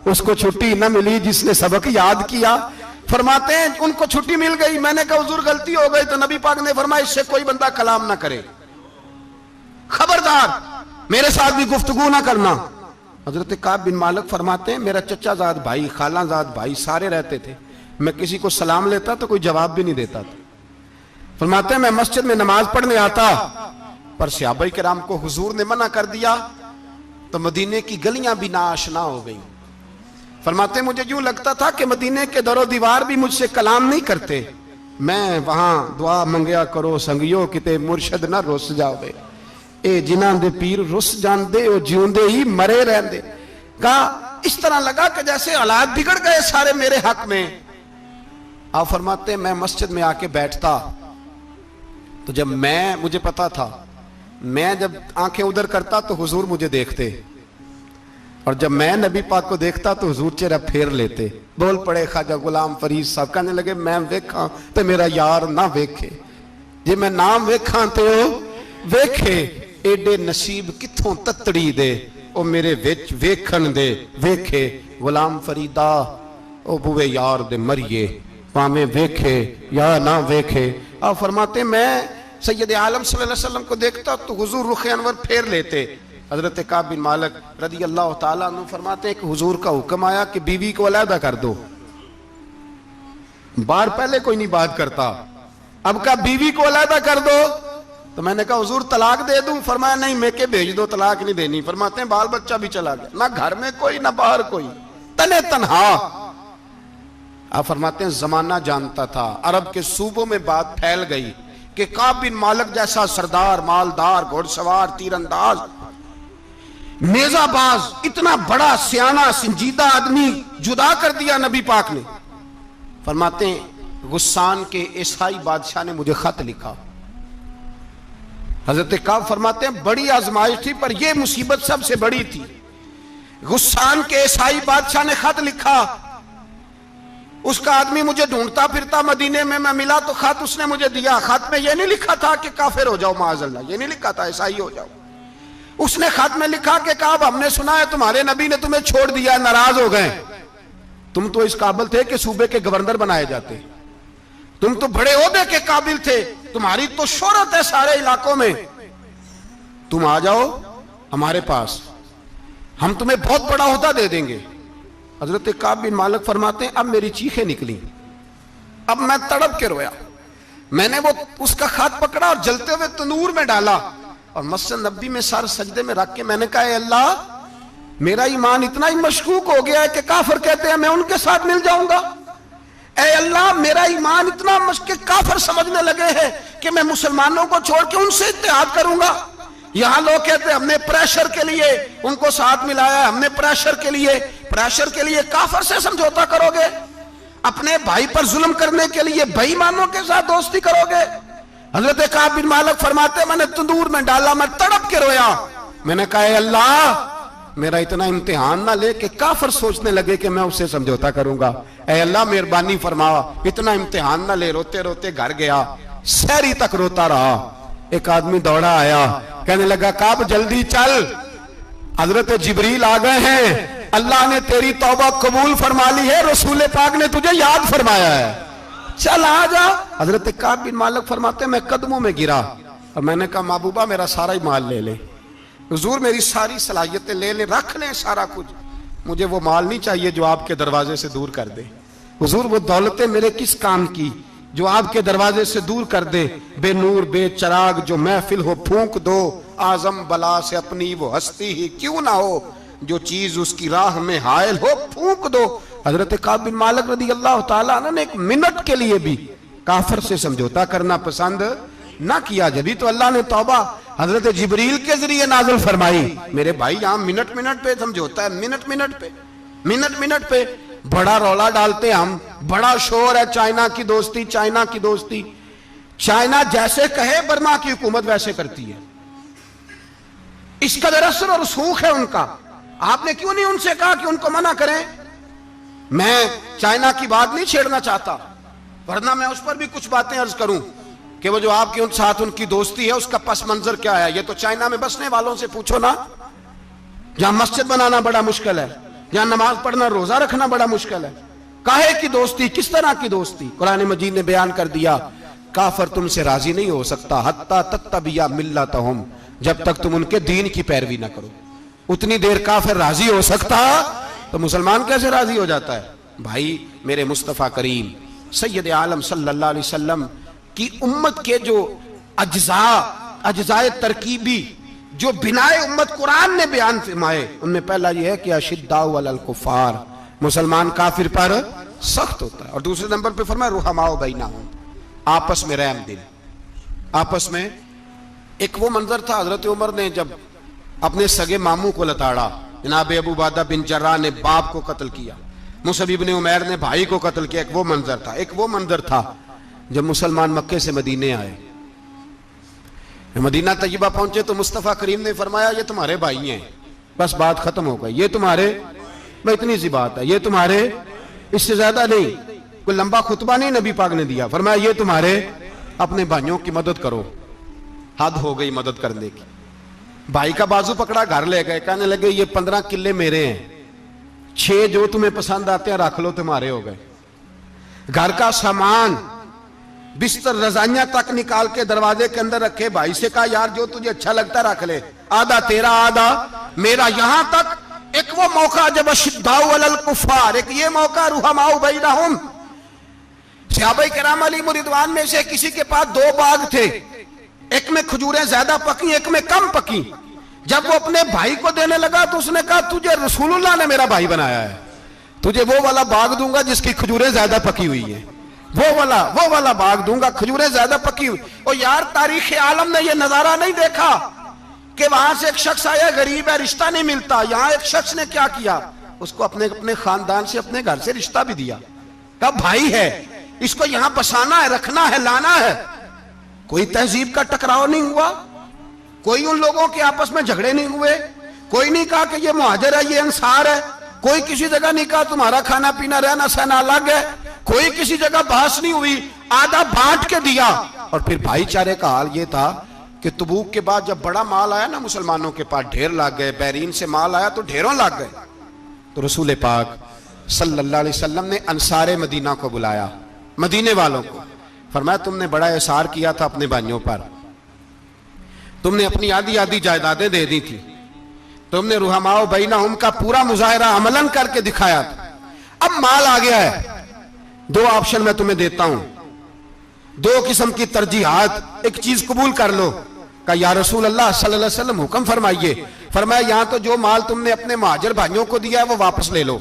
اس کو چھٹی نہ ملی جس نے سبق یاد کیا۔ فرماتے ہیں ان کو چھٹی مل گئی، میں نے کہا حضور غلطی ہو گئی، تو نبی پاک نے فرمایا اس سے کوئی بندہ کلام نہ کرے، خبردار میرے ساتھ بھی گفتگو نہ کرنا۔ حضرت کعب بن مالک فرماتے ہیں میرا چچا زاد بھائی، خالہ زاد بھائی سارے رہتے تھے، میں کسی کو سلام لیتا تو کوئی جواب بھی نہیں دیتا تھا۔ فرماتے ہیں میں مسجد میں نماز پڑھنے آتا، پر صحابہ کرام کو حضور نے منع کر دیا تو مدینے کی گلیاں بھی ناآشنا ہو گئیں۔ فرماتے ہیں مجھے یوں لگتا تھا کہ مدینے کے در و دیوار بھی مجھ سے کلام نہیں کرتے، میں وہاں دعا منگیا کرو سنگیو کتے مرشد نہ رس جاوے، اے جنہاں دے پیر رس جان دے او جیوندے ہی مرے رہن دے۔ کہا اس طرح لگا کہ جیسے حالات بگڑ گئے سارے میرے حق میں۔ آپ فرماتے ہیں میں مسجد میں آ کے بیٹھتا تو جب مجھے پتا تھا میں جب آنکھیں ادھر کرتا تو حضور مجھے دیکھتے، اور جب میں نبی پاک کو دیکھتا تو حضور چہرہ پھیر لیتے۔ بول پڑے خواجہ غلام فرید صاحب، کہنے لگے میں ویکھاں تے میرا یار نہ ویکھے، جے میں نام ویکھاں تے او ویکھے، ایڈے نصیب کتھوں تتڑی دے او میرے وچ ویکھن دے ویکھے، غلام فریدا او بوے یار دے مریے پامیں ویکھے یا نہ ویکھے۔ آپ فرماتے میں سید عالم صلی اللہ علیہ وسلم کو دیکھتا تو حضور رخ انور پھیر لیتے۔ حضرت کعب بن مالک رضی اللہ تعالیٰ عنہ فرماتے ہیں کہ حضور کا حکم آیا کہ بیوی کو علیحدہ کر دو، بار پہلے کوئی نہیں بات کرتا، اب کہا بیوی کو علیحدہ کر دو، تو میں نے کہا حضور طلاق دے دوں، فرمایا نہیں میں کہ بھیج دو، طلاق نہیں دینی۔ فرماتے ہیں بال بچہ بھی چلا گیا، نہ گھر میں کوئی نہ باہر کوئی، تنے تنہا۔ آپ فرماتے ہیں زمانہ جانتا تھا، عرب کے صوبوں میں بات پھیل گئی کہ کعب بن مالک جیسا سردار، مالدار، گھوڑ سوار، تیر انداز، نیزہ باز، اتنا بڑا سیانہ سنجیدہ آدمی جدا کر دیا نبی پاک نے۔ فرماتے ہیں غسان کے عیسائی بادشاہ نے مجھے خط لکھا۔ حضرت کعب فرماتے ہیں بڑی آزمائش تھی، پر یہ مصیبت سب سے بڑی تھی۔ غسان کے عیسائی بادشاہ نے خط لکھا، اس کا آدمی مجھے ڈھونڈتا پھرتا مدینے میں، میں ملا تو خط اس نے مجھے دیا۔ خط میں یہ نہیں لکھا تھا کہ کافر ہو جاؤ معاذ اللہ، یہ نہیں لکھا تھا عیسائی ہو جاؤ۔ اس نے خط میں لکھا کہ کعب ہم نے سنا ہے تمہارے نبی نے تمہیں چھوڑ دیا، ناراض ہو گئے، تم تو اس قابل تھے کہ صوبے کے گورنر بنائے جاتے، تم تو بڑے عہدے کے قابل تھے، تمہاری تو شہرت ہے سارے علاقوں میں، تم آ جاؤ ہمارے پاس، ہم تمہیں بہت بڑا عہدہ دے دیں گے۔ حضرت کعب بن مالک فرماتے ہیں اب میری چیخیں نکلی، اب میں تڑپ کے رویا، میں نے وہ اس کا خط پکڑا اور جلتے ہوئے تنور میں ڈالا، اور مسجد نبی میں سر سجدے میں رکھ کے میں نے کہا اے اللہ میرا ایمان اتنا ہی مشکوک ہو گیا ہے کہ کافر کہتے ہیں میں ان کے ساتھ مل جاؤں گا، اے اللہ میرا ایمان اتنا مشکل کافر سمجھنے لگے ہیں کہ میں مسلمانوں کو چھوڑ کے ان سے اتحاد کروں گا. یہاں لوگ کہتے ہیں ہم نے پریشر کے لیے ان کو ساتھ ملایا, ہم نے پریشر کے لیے کافر سے سمجھوتا کرو گے, اپنے بھائی پر ظلم کرنے کے لیے بے ایمانوں کے ساتھ دوستی کرو گے. حضرت کعب بن مالک فرماتے میں نے تندور میں ڈالا, میں تڑپ کے رویا. میں نے کہا اے اللہ میرا اتنا امتحان نہ لے کہ کافر سوچنے لگے کہ میں اسے سمجھوتا کروں گا. اے اللہ مہربانی فرما, اتنا امتحان نہ لے. روتے روتے گھر گیا, سحری تک روتا رہا. ایک آدمی دوڑا آیا, کہنے لگا کعب جلدی چل, حضرت جبریل آ گئے ہیں, اللہ نے تیری توبہ قبول فرما لی ہے, رسول پاک نے تجھے یاد فرمایا ہے, چل آ جا. حضرت کعب بن مالک فرماتے میں قدموں میں گرا اور میں نے کہا محبوبہ میرا سارا ہی مال لے لے, حضور میری ساری صلاحیتیں لے لیں, رکھ لیں سارا کچھ, مجھے وہ مال نہیں چاہیے جو آپ کے دروازے سے دور کر دے. حضور وہ دولتیں میرے کس کام کی جو آپ کے دروازے سے دور کر دے. بے نور بے چراغ جو محفل ہو پھونک دو, اعظم بلا سے اپنی وہ ہستی ہی کیوں نہ ہو, جو چیز اس کی راہ میں حائل ہو پھونک دو. حضرت کعب بن مالک رضی اللہ تعالیٰ عنہ نے ایک منٹ کے لیے بھی کافر سے سمجھوتا کرنا پسند نہ کیا. جبھی تو اللہ نے توبہ حضرت جبریل کے ذریعے نازل فرمائی. میرے بھائی یہاں منٹ منٹ پہ سمجھوتا ہے, منٹ منٹ پہ بڑا رولا ڈالتے ہم, بڑا شور ہے چائنا کی دوستی. چائنا جیسے کہے برما کی حکومت ویسے کرتی ہے, اس کا اثر اور رسوخ ہے ان کا. آپ نے کیوں نہیں ان سے کہا کہ ان کو منع کریں؟ میں چائنا کی بات نہیں چھیڑنا چاہتا, ورنہ میں اس پر بھی کچھ باتیں عرض کروں کہ وہ جو آپ کے ساتھ ان کی دوستی ہے اس کا پس منظر کیا ہے. یہ تو چائنا میں بسنے والوں سے پوچھو نا, جہاں مسجد بنانا بڑا مشکل ہے, جہاں نماز پڑھنا روزہ رکھنا بڑا مشکل ہے. کاہے کی دوستی, کس طرح کی دوستی؟ قرآن مجید نے بیان کر دیا کافر تم سے راضی نہیں ہو سکتا حتی تتبع ملتہم, جب تک تم ان کے دین کی پیروی نہ کرو. اتنی دیر کافر راضی ہو سکتا تو مسلمان کیسے راضی ہو جاتا ہے؟ بھائی میرے مصطفیٰ کریم سید عالم صلی اللہ علیہ وسلم کی امت کے جو اجزاء ترکیبی جو بنائے امت قرآن نے بیان فرمائے, ان میں پہلا یہ ہے کہ اشداء علی الکفار, مسلمان کافر پر سخت ہوتا ہے. اور دوسرے نمبر پہ فرمایا رحماء بینہم, آپس میں رحم دل. آپس میں ایک وہ منظر تھا, حضرت عمر نے جب اپنے سگے ماموں کو لتاڑا, جناب ابو عبیدہ بن جراح نے باپ کو قتل کیا, مصعب بن عمیر نے بھائی کو قتل کیا. ایک وہ منظر تھا. ایک وہ منظر تھا جب مسلمان مکے سے مدینے آئے, مدینہ طیبہ پہنچے تو مصطفیٰ کریم نے فرمایا یہ تمہارے بھائی ہیں, بس بات ختم ہو گئی. یہ تمہارے, میں اتنی سی بات ہے, یہ تمہارے, اس سے زیادہ نہیں. کوئی لمبا خطبہ نہیں نبی پاک نے دیا. فرمایا یہ تمہارے, اپنے بھائیوں کی مدد کرو. حد ہو گئی مدد کرنے کی. بھائی کا بازو پکڑا, گھر لے گئے, کہنے لگے یہ 15 کلے میرے ہیں, 6 جو تمہیں پسند آتے ہیں رکھ لو, تمہارے ہو گئے. گھر کا سامان بستر رضائیاں تک نکال کے دروازے کے اندر رکھے. بھائی سے کہا یار جو تجھے اچھا لگتا رکھ لے, آدھا تیرا آدھا میرا. یہاں تک ایک وہ موقع جب اشداء علی الکفار, ایک یہ موقع رحماء بینہم. صحابہ کرام علیہم رضوان میں سے کسی کے پاس 2 باغ تھے, ایک میں کھجوریں زیادہ پکی, ایک میں کم پکی. جب وہ اپنے بھائی کو دینے لگا تو اس نے کہا تجھے رسول اللہ نے میرا بھائی بنایا ہے, تجھے وہ والا باغ دوں گا جس کی کھجوریں زیادہ پکی ہوئی ہیں, وہ والا باغ دوں گا, کھجوریں زیادہ پکی ہوئی. اور یار تاریخ عالم نے یہ نظارہ نہیں دیکھا کہ وہاں سے ایک شخص آیا غریب ہے, رشتہ نہیں ملتا. یہاں ایک شخص نے کیا کیا, اس کو اپنے خاندان سے, اپنے گھر سے رشتہ بھی دیا. کہا بھائی ہے, اس کو یہاں بسانا ہے, رکھنا ہے, لانا ہے. کوئی تہذیب کا ٹکراؤ نہیں ہوا, کوئی ان لوگوں کے آپس میں جھگڑے نہیں ہوئے, کوئی نہیں کہا کہ یہ مہاجر ہے یہ انصار ہے, کوئی کسی جگہ نہیں کہا تمہارا کھانا پینا رہنا سہنا الگ ہے, کوئی کسی جگہ بحث نہیں ہوئی, آدھا بانٹ کے دیا. اور پھر بھائی چارے کا حال یہ تھا کہ تبوک کے بعد جب بڑا مال آیا نا مسلمانوں کے پاس, ڈھیر لگ گئے, بحرین سے مال آیا تو ڈھیروں لگ گئے. تو رسول پاک صلی اللہ علیہ وسلم نے انصار مدینہ کو بلایا, مدینے والوں کو. فرمایا تم نے بڑا احسار کیا تھا اپنے بھائیوں پر, تم نے اپنی آدھی جائیدادیں دے دی تھی, تم نے رحماء بینہم کا پورا مظاہرہ عملاً کر کے دکھایا تھا. اب مال آ گیا ہے, 2 آپشن میں تمہیں دیتا ہوں, 2 قسم کی ترجیحات, ایک چیز قبول کر لو. کہا یا رسول اللہ صلی اللہ علیہ وسلم حکم فرمائیے. فرمایا یہاں تو جو مال تم نے اپنے مہاجر بھائیوں کو دیا ہے وہ واپس لے لو,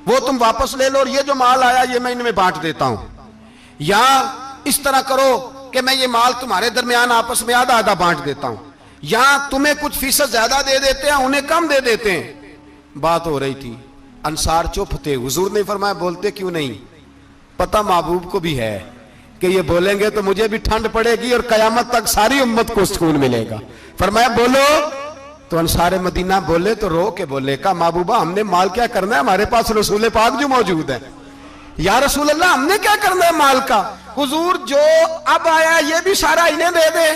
وہ تم واپس لے لو اور یہ جو مال آیا یہ میں ان میں بانٹ دیتا ہوں، یا اس طرح کرو کہ میں یہ مال تمہارے درمیان آپس میں آدھا آدھا بانٹ دیتا ہوں، یا تمہیں کچھ فیصد زیادہ دے دیتے ہیں انہیں کم دے دیتے ہیں۔ بات ہو رہی تھی، انصار چپ تھے، حضور نے فرمایا بولتے کیوں نہیں؟ پتہ محبوب کو بھی ہے کہ یہ بولیں گے تو مجھے بھی ٹھنڈ پڑے گی اور قیامت تک ساری امت کو سکون ملے گا۔ فرمایا بولو، تو انصار مدینہ بولے تو رو کے بولے، کہا محبوبہ ہم نے مال کیا کرنا ہے، ہمارے پاس رسول پاک جو موجود ہے۔ یا رسول اللہ ہم نے کیا کرنا ہے مال کا؟ حضور جو اب آیا یہ بھی سارا انہیں دے دے،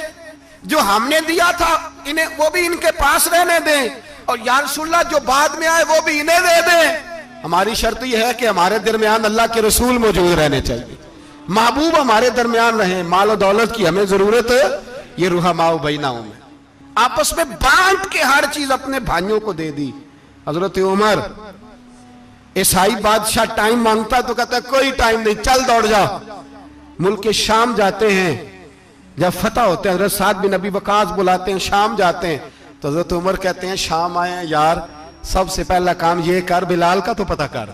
جو ہم نے دیا تھا انہیں وہ بھی ان کے پاس رہنے دیں، اور یا رسول اللہ جو بعد میں آئے وہ بھی انہیں دے دیں۔ ہماری شرط یہ ہے کہ ہمارے درمیان اللہ کے رسول موجود رہنے چاہیے، محبوب ہمارے درمیان رہیں، مال و دولت کی ہمیں ضرورت ہے، یہ رحماء بینہم میں آپس میں بانٹ کے ہر چیز اپنے بھائیوں کو دے دی۔ حضرت عمر عیسائی بادشاہ ٹائم مانگتا تو کہتا ہے کوئی ٹائم نہیں، چل دوڑ جا۔ ملک شام جاتے ہیں، جب فتح ہوتے ہیں حضرت سعد بن ابی وقاص بلاتے ہیں، شام جاتے ہیں تو حضرت عمر کہتے ہیں شام آئے ہیں یار، سب سے پہلا کام یہ کر بلال کا تو پتہ کر،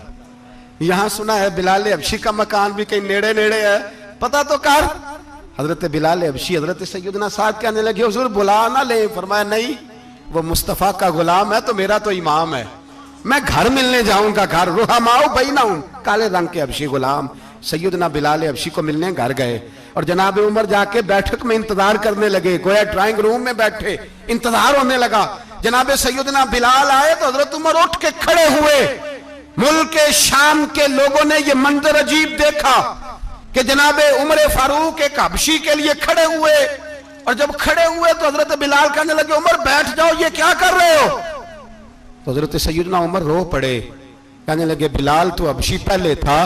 یہاں سنا ہے بلال حبشی کا مکان بھی کہیں نیڑے نیڑے ہے، پتہ تو کر۔ حضرت بلال حبشی حضرت سیدنا سعد کہنے لگے حضور بلا نہ لیں، فرمایا نہیں، وہ مصطفیٰ کا غلام ہے تو میرا تو امام ہے، میں گھر ملنے جاؤں گا، گھر رحماء بینہم، کالے رنگ کے حبشی غلام سیدنا بلال حبشی کو ملنے گھر گئے، اور جناب عمر جا کے بیٹھک میں انتظار کرنے لگے، گویا ڈرائنگ روم میں بیٹھے انتظار ہونے لگا۔ جناب سیدنا بلال آئے تو حضرت عمر اٹھ کے کھڑے ہوئے۔ ملک شام کے لوگوں نے یہ منظر عجیب دیکھا کہ جناب عمر فاروق ایک حبشی کے لیے کھڑے ہوئے، اور جب کھڑے ہوئے تو حضرت بلال کہنے لگے عمر بیٹھ جاؤ، یہ کیا کر رہے ہو؟ تو حضرت سیدنا عمر رو پڑے، کہنے لگے بلال تو حبشی پہلے تھا،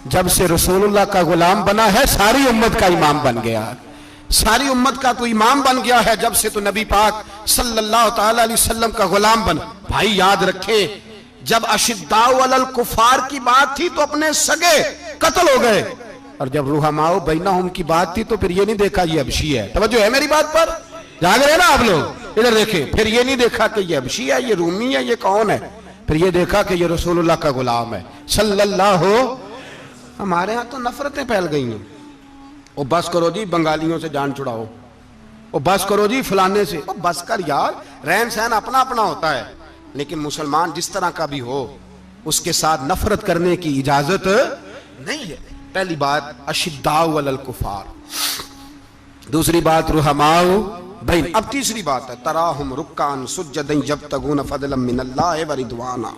جب سے رسول اللہ کا غلام بنا ہے ساری امت کا امام بن گیا، ساری امت کا تو امام بن گیا ہے، جب سے تو نبی پاک صلی اللہ تعالی علیہ وسلم کا غلام بن۔ بھائی یاد رکھے، جب اشداء علی الکفار کی بات تھی تو اپنے سگے قتل ہو گئے، اور جب رحماء بینہم کی بات تھی تو پھر یہ نہیں دیکھا یہ حبشی ہے۔ توجہ ہے میری بات پر؟ جاگ رہے نا آپ لوگ؟ ادھر دیکھیں، پھر یہ نہیں دیکھا کہ یہ حبشی ہے، یہ رومی ہے، یہ کون ہے، پھر یہ دیکھا کہ یہ رسول اللہ کا غلام ہے صلی اللہ۔ ہمارے ہاں تو نفرتیں پھیل گئی ہیں، وہ بس کرو جی بنگالیوں سے جان چھڑاؤ، وہ بس کرو جی فلانے سے، وہ بس کر یار، رہن سہن اپنا اپنا ہوتا ہے، لیکن مسلمان جس طرح کا بھی ہو اس کے ساتھ نفرت کرنے کی اجازت نہیں ہے۔ پہلی بات اشداء علی الکفار، دوسری بات رحماء بین، اب تیسری بات ہے تراہم رکعا سجدا یبتغون فضلا من اللہ ورضوانا۔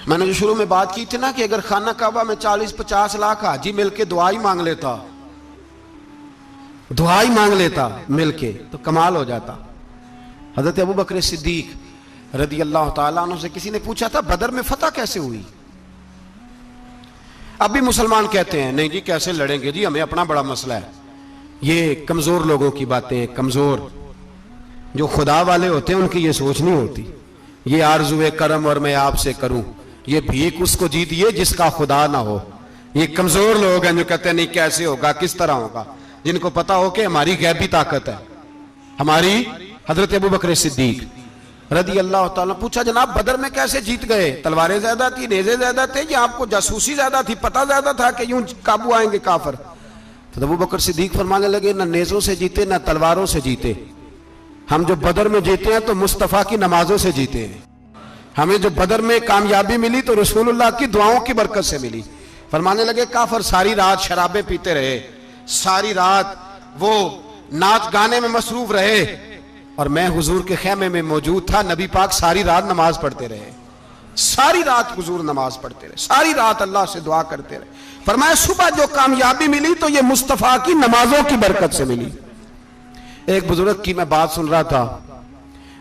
میں نے جو شروع میں بات کی تھی نا کہ اگر خانہ کعبہ میں 40-50 لاکھ حاجی مل کے دعا ہی مانگ لیتا، دعا ہی مانگ لیتا مل کے تو کمال ہو جاتا۔ حضرت ابو بکر صدیق رضی اللہ تعالیٰ عنہ سے کسی نے پوچھا تھا بدر میں فتح کیسے ہوئی؟ اب بھی مسلمان کہتے ہیں نہیں جی کیسے لڑیں گے جی، ہمیں اپنا بڑا مسئلہ ہے۔ یہ کمزور لوگوں کی باتیں، کمزور جو خدا والے ہوتے ہیں ان کی یہ سوچ نہیں ہوتی، یہ آرزو کرم اور میں آپ سے کروں، یہ بھیک اس کو جیتیے جس کا خدا نہ ہو۔ یہ کمزور لوگ ہیں جو کہتے ہیں نہیں کیسے ہوگا، کس طرح ہوگا، جن کو پتا ہو کہ ہماری غیبی طاقت ہے ہماری۔ حضرت ابو بکر صدیق رضی اللہ تعالیٰ پوچھا جناب بدر میں کیسے جیت گئے؟ تلواریں زیادہ تھی، نیزے زیادہ تھے، یا آپ کو جاسوسی زیادہ تھی، پتہ زیادہ تھا کہ یوں قابو آئیں گے کافر؟ تو ابو بکر صدیق فرمانے لگے نہ نیزوں سے جیتے نہ تلواروں سے جیتے، ہم جو بدر میں جیتے ہیں تو مصطفیٰ کی نمازوں سے جیتے ہیں، ہمیں جو بدر میں کامیابی ملی تو رسول اللہ کی دعاؤں کی برکت سے ملی۔ فرمانے لگے کافر ساری رات شرابیں پیتے رہے، ساری رات وہ ناچ گانے میں مصروف رہے، اور میں حضور کے خیمے میں موجود تھا، نبی پاک ساری رات نماز پڑھتے رہے، ساری رات حضور نماز پڑھتے رہے، ساری رات اللہ سے دعا کرتے رہے۔ فرمایا صبح جو کامیابی ملی تو یہ مصطفیٰ کی نمازوں کی برکت سے ملی۔ ایک بزرگ کی میں بات سن رہا تھا،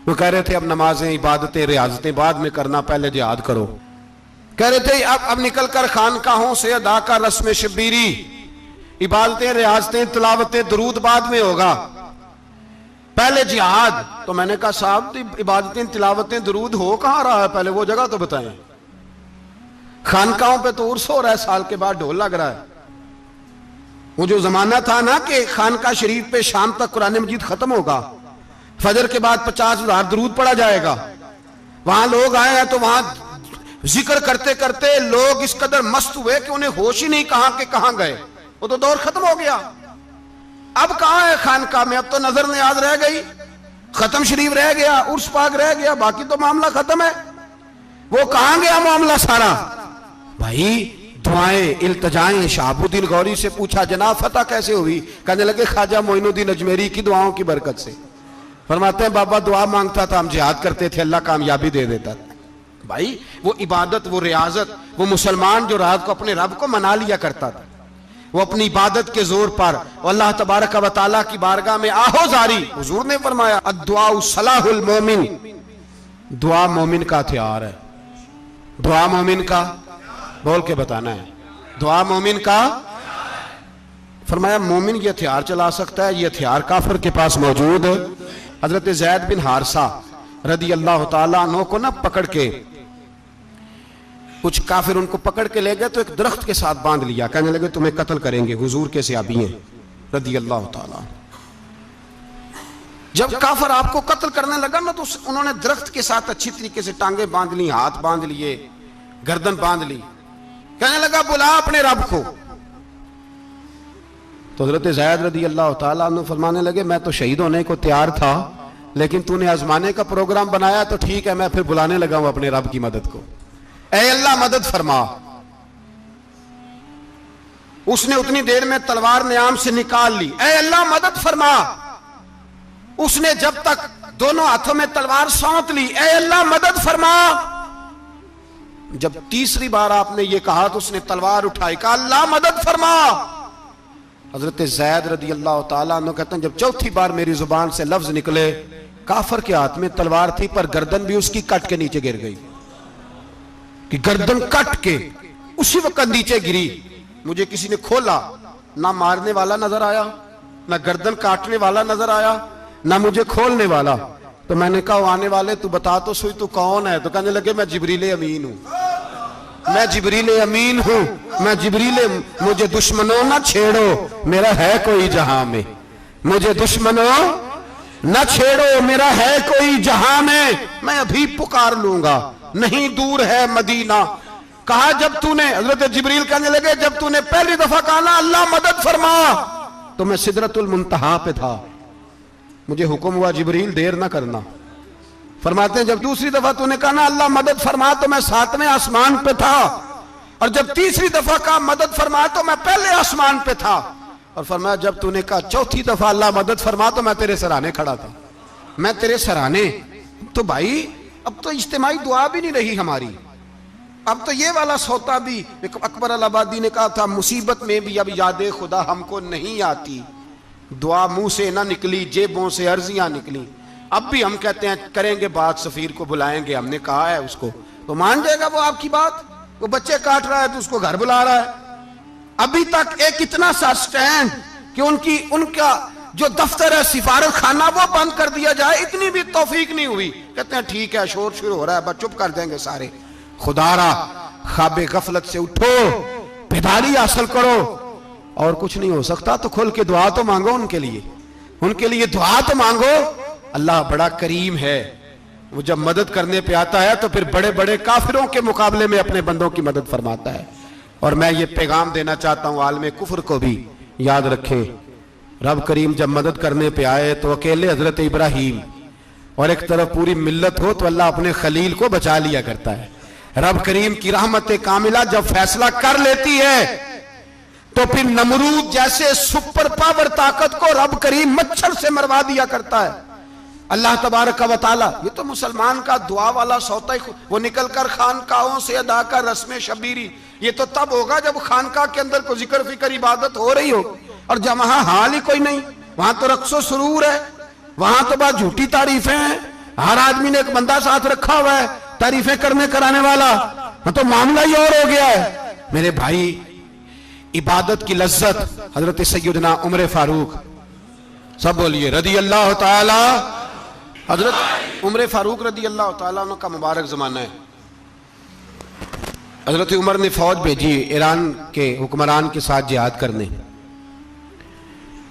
وہ کہہ رہے تھے اب نمازیں عبادتیں ریاضتیں بعد میں کرنا، پہلے جہاد کرو۔ کہہ رہے تھے اب نکل کر خانقاہوں سے ادا کا رسم شبیری، عبادتیں ریاضتیں تلاوتیں درود بعد میں ہوگا، پہلے جہاد۔ تو میں نے کہا صاحب عبادتیں تلاوتیں درود ہو کہاں رہا ہے، پہلے وہ جگہ تو بتائیں۔ خانقاہوں پہ تو عرس ہو رہا ہے، سال کے بعد ڈھول لگ رہا ہے۔ وہ جو زمانہ تھا نا کہ خانقاہ شریف پہ شام تک قرآن مجید ختم ہوگا، فجر کے بعد 50,000 درود پڑھا جائے گا، وہاں لوگ آئے ہیں تو وہاں ذکر کرتے کرتے لوگ اس قدر مست ہوئے کہ انہیں ہوش ہی نہیں کہاں کہ کہاں گئے. وہ تو دور ختم ہو گیا. اب کہاں ہے خانقاہ میں؟ اب تو نظر نیاز رہ گئی, ختم شریف رہ گیا, عرس پاک رہ گیا, باقی تو معاملہ ختم ہے. وہ کہاں گیا معاملہ سارا؟ بھائی دعائیں التجائیں. شہاب الدین غوری سے پوچھا جناب فتح کیسے ہوئی؟ کہنے لگے خواجہ معین الدین اجمیری کی دعاؤں کی برکت سے. فرماتے ہیں بابا دعا مانگتا تھا, ہم جہاد کرتے تھے, اللہ کامیابی دے دیتا تھا. بھائی وہ عبادت, وہ ریاضت, وہ مسلمان جو رات کو اپنے رب کو منا لیا کرتا تھا, وہ اپنی عبادت کے زور پر اللہ تبارک و تعالیٰ کی بارگاہ میں آہو زاری. حضور نے فرمایا الدعاء صلاح المومن, دعا مومن کا ہتھیار ہے. دعا مومن کا, بول کے بتانا ہے, دعا مومن کا. فرمایا مومن یہ ہتھیار چلا سکتا ہے, یہ ہتھیار کافر کے پاس موجود ہے. حضرت زید بن حارثہ رضی اللہ تعالیٰ عنہ کو نہ پکڑ کے کچھ کافر ان کو پکڑ کے لے گئے تو ایک درخت کے ساتھ باندھ لیا. کہنے لگے تمہیں قتل کریں گے, حضور کے صحابی ہیں رضی اللہ تعالیٰ. جب کافر آپ کو قتل کرنے لگا نا تو انہوں نے درخت کے ساتھ اچھی طریقے سے ٹانگیں باندھ لی, ہاتھ باندھ لیے, گردن باندھ لی. کہنے لگا بلا اپنے رب کو. تو حضرت زید رضی اللہ تعالیٰ عنہ فرمانے لگے میں تو شہید ہونے کو تیار تھا, لیکن تو نے آزمانے کا پروگرام بنایا تو ٹھیک ہے, میں پھر بلانے لگا ہوں اپنے رب کی مدد کو. اے اللہ مدد فرما. اس نے اتنی دیر میں تلوار نیام سے نکال لی. اے اللہ مدد فرما. اس نے جب تک دونوں ہاتھوں میں تلوار سونت لی, اے اللہ مدد فرما. جب تیسری بار آپ نے یہ کہا تو اس نے تلوار اٹھائی, کہا اللہ مدد فرما. حضرت زید رضی اللہ تعالیٰ عنہ کہتے ہیں جب چوتھی بار میری زبان سے لفظ نکلے, کافر کے ہاتھ میں تلوار تھی پر گردن بھی اس کی کٹ کے نیچے گر گئی, کہ گردن کٹ کے اسی وقت نیچے گری. مجھے کسی نے کھولا, نہ مارنے والا نظر آیا, نہ گردن کاٹنے والا نظر آیا, نہ مجھے کھولنے والا. تو میں نے کہا آنے والے تو بتا تو سوئی تو کون ہے؟ تو کہنے لگے میں جبریل امین ہوں, میں جبریل امین ہوں, میں جبریل. مجھے دشمنوں نہ چھیڑو, میرا ہے کوئی جہاں میں. مجھے دشمنوں نہ چھیڑو, میرا ہے کوئی جہاں میں ابھی پکار لوں گا, نہیں دور ہے مدینہ. کہا جب تو نے, حضرت جبریل کہنے لگے جب تو نے پہلی دفعہ کہا نا اللہ مدد فرما تو میں سدرۃ المنتہا پہ تھا, مجھے حکم ہوا جبریل دیر نہ کرنا. فرماتے ہیں جب دوسری دفعہ تو نے کہا نا اللہ مدد فرما تو میں 7ویں آسمان پہ تھا, اور جب تیسری دفعہ کہا مدد فرما تو میں پہلے آسمان پہ تھا. اور فرمایا جب تو نے کہا چوتھی دفعہ اللہ مدد فرما تو میں تیرے سرانے کھڑا تھا, میں تیرے سرانے. تو بھائی اب تو اجتماعی دعا بھی نہیں رہی ہماری, اب تو یہ والا سوتا بھی. اکبر الآبادی نے کہا تھا مصیبت میں بھی اب یاد خدا ہم کو نہیں آتی, دعا منہ سے نہ نکلی جیبوں سے عرضیاں نکلی. اب بھی ہم کہتے ہیں کریں گے بات, سفیر کو بلائیں گے, ہم نے کہا ہے اس کو, تو مان جائے گا وہ آپ کی بات. وہ بچے کاٹ رہا ہے تو اس کو گھر بلا رہا ہے. ابھی تک ایک اتنا سا سٹینڈ کہ ان کا جو دفتر ہے سفارت خانہ وہ بند کر دیا جائے, اتنی بھی توفیق نہیں ہوئی. کہتے ہیں ٹھیک ہے شور شروع ہو رہا ہے بس چپ کر دیں گے سارے. خدا را خواب غفلت سے اٹھو, بیداری حاصل کرو, اور کچھ نہیں ہو سکتا تو کھل کے دعا تو مانگو ان کے لیے, ان کے لیے دعا تو مانگو. اللہ بڑا کریم ہے, وہ جب مدد کرنے پہ آتا ہے تو پھر بڑے بڑے کافروں کے مقابلے میں اپنے بندوں کی مدد فرماتا ہے. اور میں یہ پیغام دینا چاہتا ہوں عالم کفر کو بھی, یاد رکھیں رب کریم جب مدد کرنے پہ آئے تو اکیلے حضرت ابراہیم اور ایک طرف پوری ملت ہو تو اللہ اپنے خلیل کو بچا لیا کرتا ہے. رب کریم کی رحمت کاملہ جب فیصلہ کر لیتی ہے تو پھر نمرود جیسے سپر پاور طاقت کو رب کریم مچھر سے مروا دیا کرتا ہے. اللہ تبارک و تعالی, یہ تو مسلمان کا دعا والا سوتا ہی, وہ نکل کر خانقاہوں سے ادا کر رسم شبیری, یہ تو تب ہوگا جب خانقاہ کے اندر کوئی ذکر فکر عبادت ہو رہی ہو. اور جب وہاں حال ہی کوئی نہیں, وہاں تو رقص و سرور ہے, وہاں تو بات جھوٹی تعریفیں ہیں, ہر آدمی نے ایک بندہ ساتھ رکھا ہوا ہے تعریفیں کرنے کرانے والا, تو معاملہ ہی اور ہو گیا ہے. میرے بھائی عبادت کی لذت حضرت سیدنا عمر فاروق, سب بولیے رضی اللہ تعالی. حضرت عمر فاروق رضی اللہ تعالیٰ عنہ کا مبارک زمانہ ہے. حضرت عمر نے فوج بھیجی ایران کے حکمران کے ساتھ جہاد کرنے.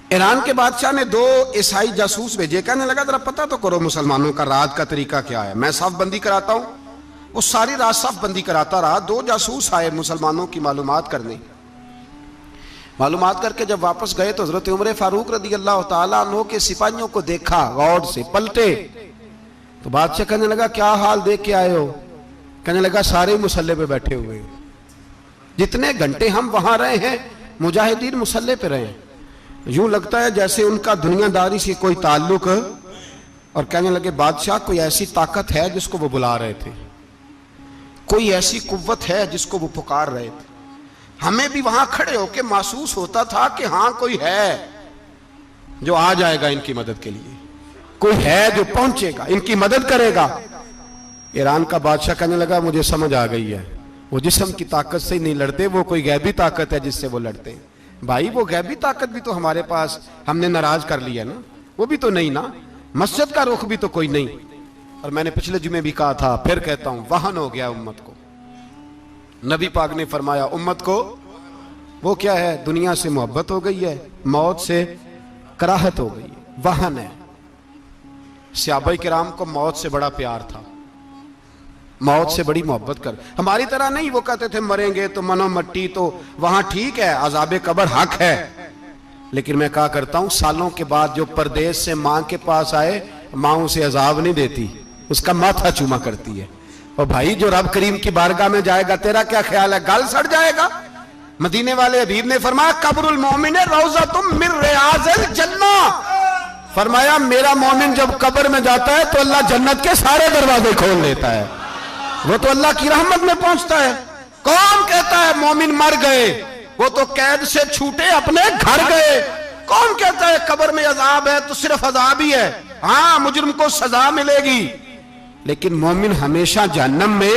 ایران کے بادشاہ نے 2 عیسائی جاسوس بھیجے, کہنے لگا ذرا پتہ تو کرو مسلمانوں کا رات کا طریقہ کیا ہے, میں صف بندی کراتا ہوں, وہ ساری رات صف بندی کراتا رہا. 2 جاسوس آئے مسلمانوں کی معلومات کرنے. معلومات کر کے جب واپس گئے تو حضرت عمر فاروق رضی اللہ تعالیٰ عنہ کے سپاہیوں کو دیکھا, غور سے پلٹے تو بادشاہ کہنے لگا کیا حال دیکھ کے آئے ہو؟ کہنے لگا سارے مسلح پہ بیٹھے ہوئے, جتنے گھنٹے ہم وہاں رہے ہیں مجاہدین مسلح پہ رہے ہیں, یوں لگتا ہے جیسے ان کا دنیا داری سے کوئی تعلق. اور کہنے لگے بادشاہ کوئی ایسی طاقت ہے جس کو وہ بلا رہے تھے, کوئی ایسی قوت ہے جس کو وہ پکار رہے تھے. ہمیں بھی وہاں کھڑے ہو کے محسوس ہوتا تھا کہ ہاں کوئی ہے جو آ جائے گا ان کی مدد کے لیے, کوئی ہے جو پہنچے گا ان کی مدد کرے گا. ایران کا بادشاہ کہنے لگا مجھے سمجھ آ گئی ہے, وہ جسم کی طاقت سے نہیں لڑتے, وہ کوئی غیبی طاقت ہے جس سے وہ لڑتے ہیں. بھائی وہ غیبی طاقت بھی تو ہمارے پاس ہم نے ناراض کر لیا نا, وہ بھی تو نہیں نا, مسجد کا رخ بھی تو کوئی نہیں. اور میں نے پچھلے جمعے بھی کہا تھا, پھر کہتا ہوں, وہن ہو گیا امت کو. نبی پاک نے فرمایا امت کو وہ کیا ہے, دنیا سے محبت ہو گئی ہے, موت سے کراہت ہو گئی ہے, وہن ہے. صحابہ کرام کو موت سے بڑا پیار تھا, موت سے بڑی محبت کر. ہماری طرح نہیں, وہ کہتے تھے مریں گے تو منو مٹی, تو وہاں ٹھیک ہے عذاب قبر حق ہے, لیکن میں کہا کرتا ہوں سالوں کے بعد جو پردیس سے ماں کے پاس آئے, ماں اسے عذاب نہیں دیتی, اس کا ماتھا چوما کرتی ہے. اور بھائی جو رب کریم کی بارگاہ میں جائے گا تیرا کیا خیال ہے, گل سڑ جائے گا؟ مدینے والے حبیب نے فرمایا قبر المومن روضۃ من ریاض الجنہ, فرمایا میرا مومن جب قبر میں جاتا ہے تو اللہ جنت کے سارے دروازے کھول لیتا ہے, وہ تو اللہ کی رحمت میں پہنچتا ہے. کون کہتا ہے مومن مر گئے, وہ تو قید سے چھوٹے اپنے گھر گئے. کون کہتا ہے قبر میں عذاب ہے تو صرف عذاب ہی ہے, ہاں مجرم کو سزا ملے گی, لیکن مومن ہمیشہ جہنم میں,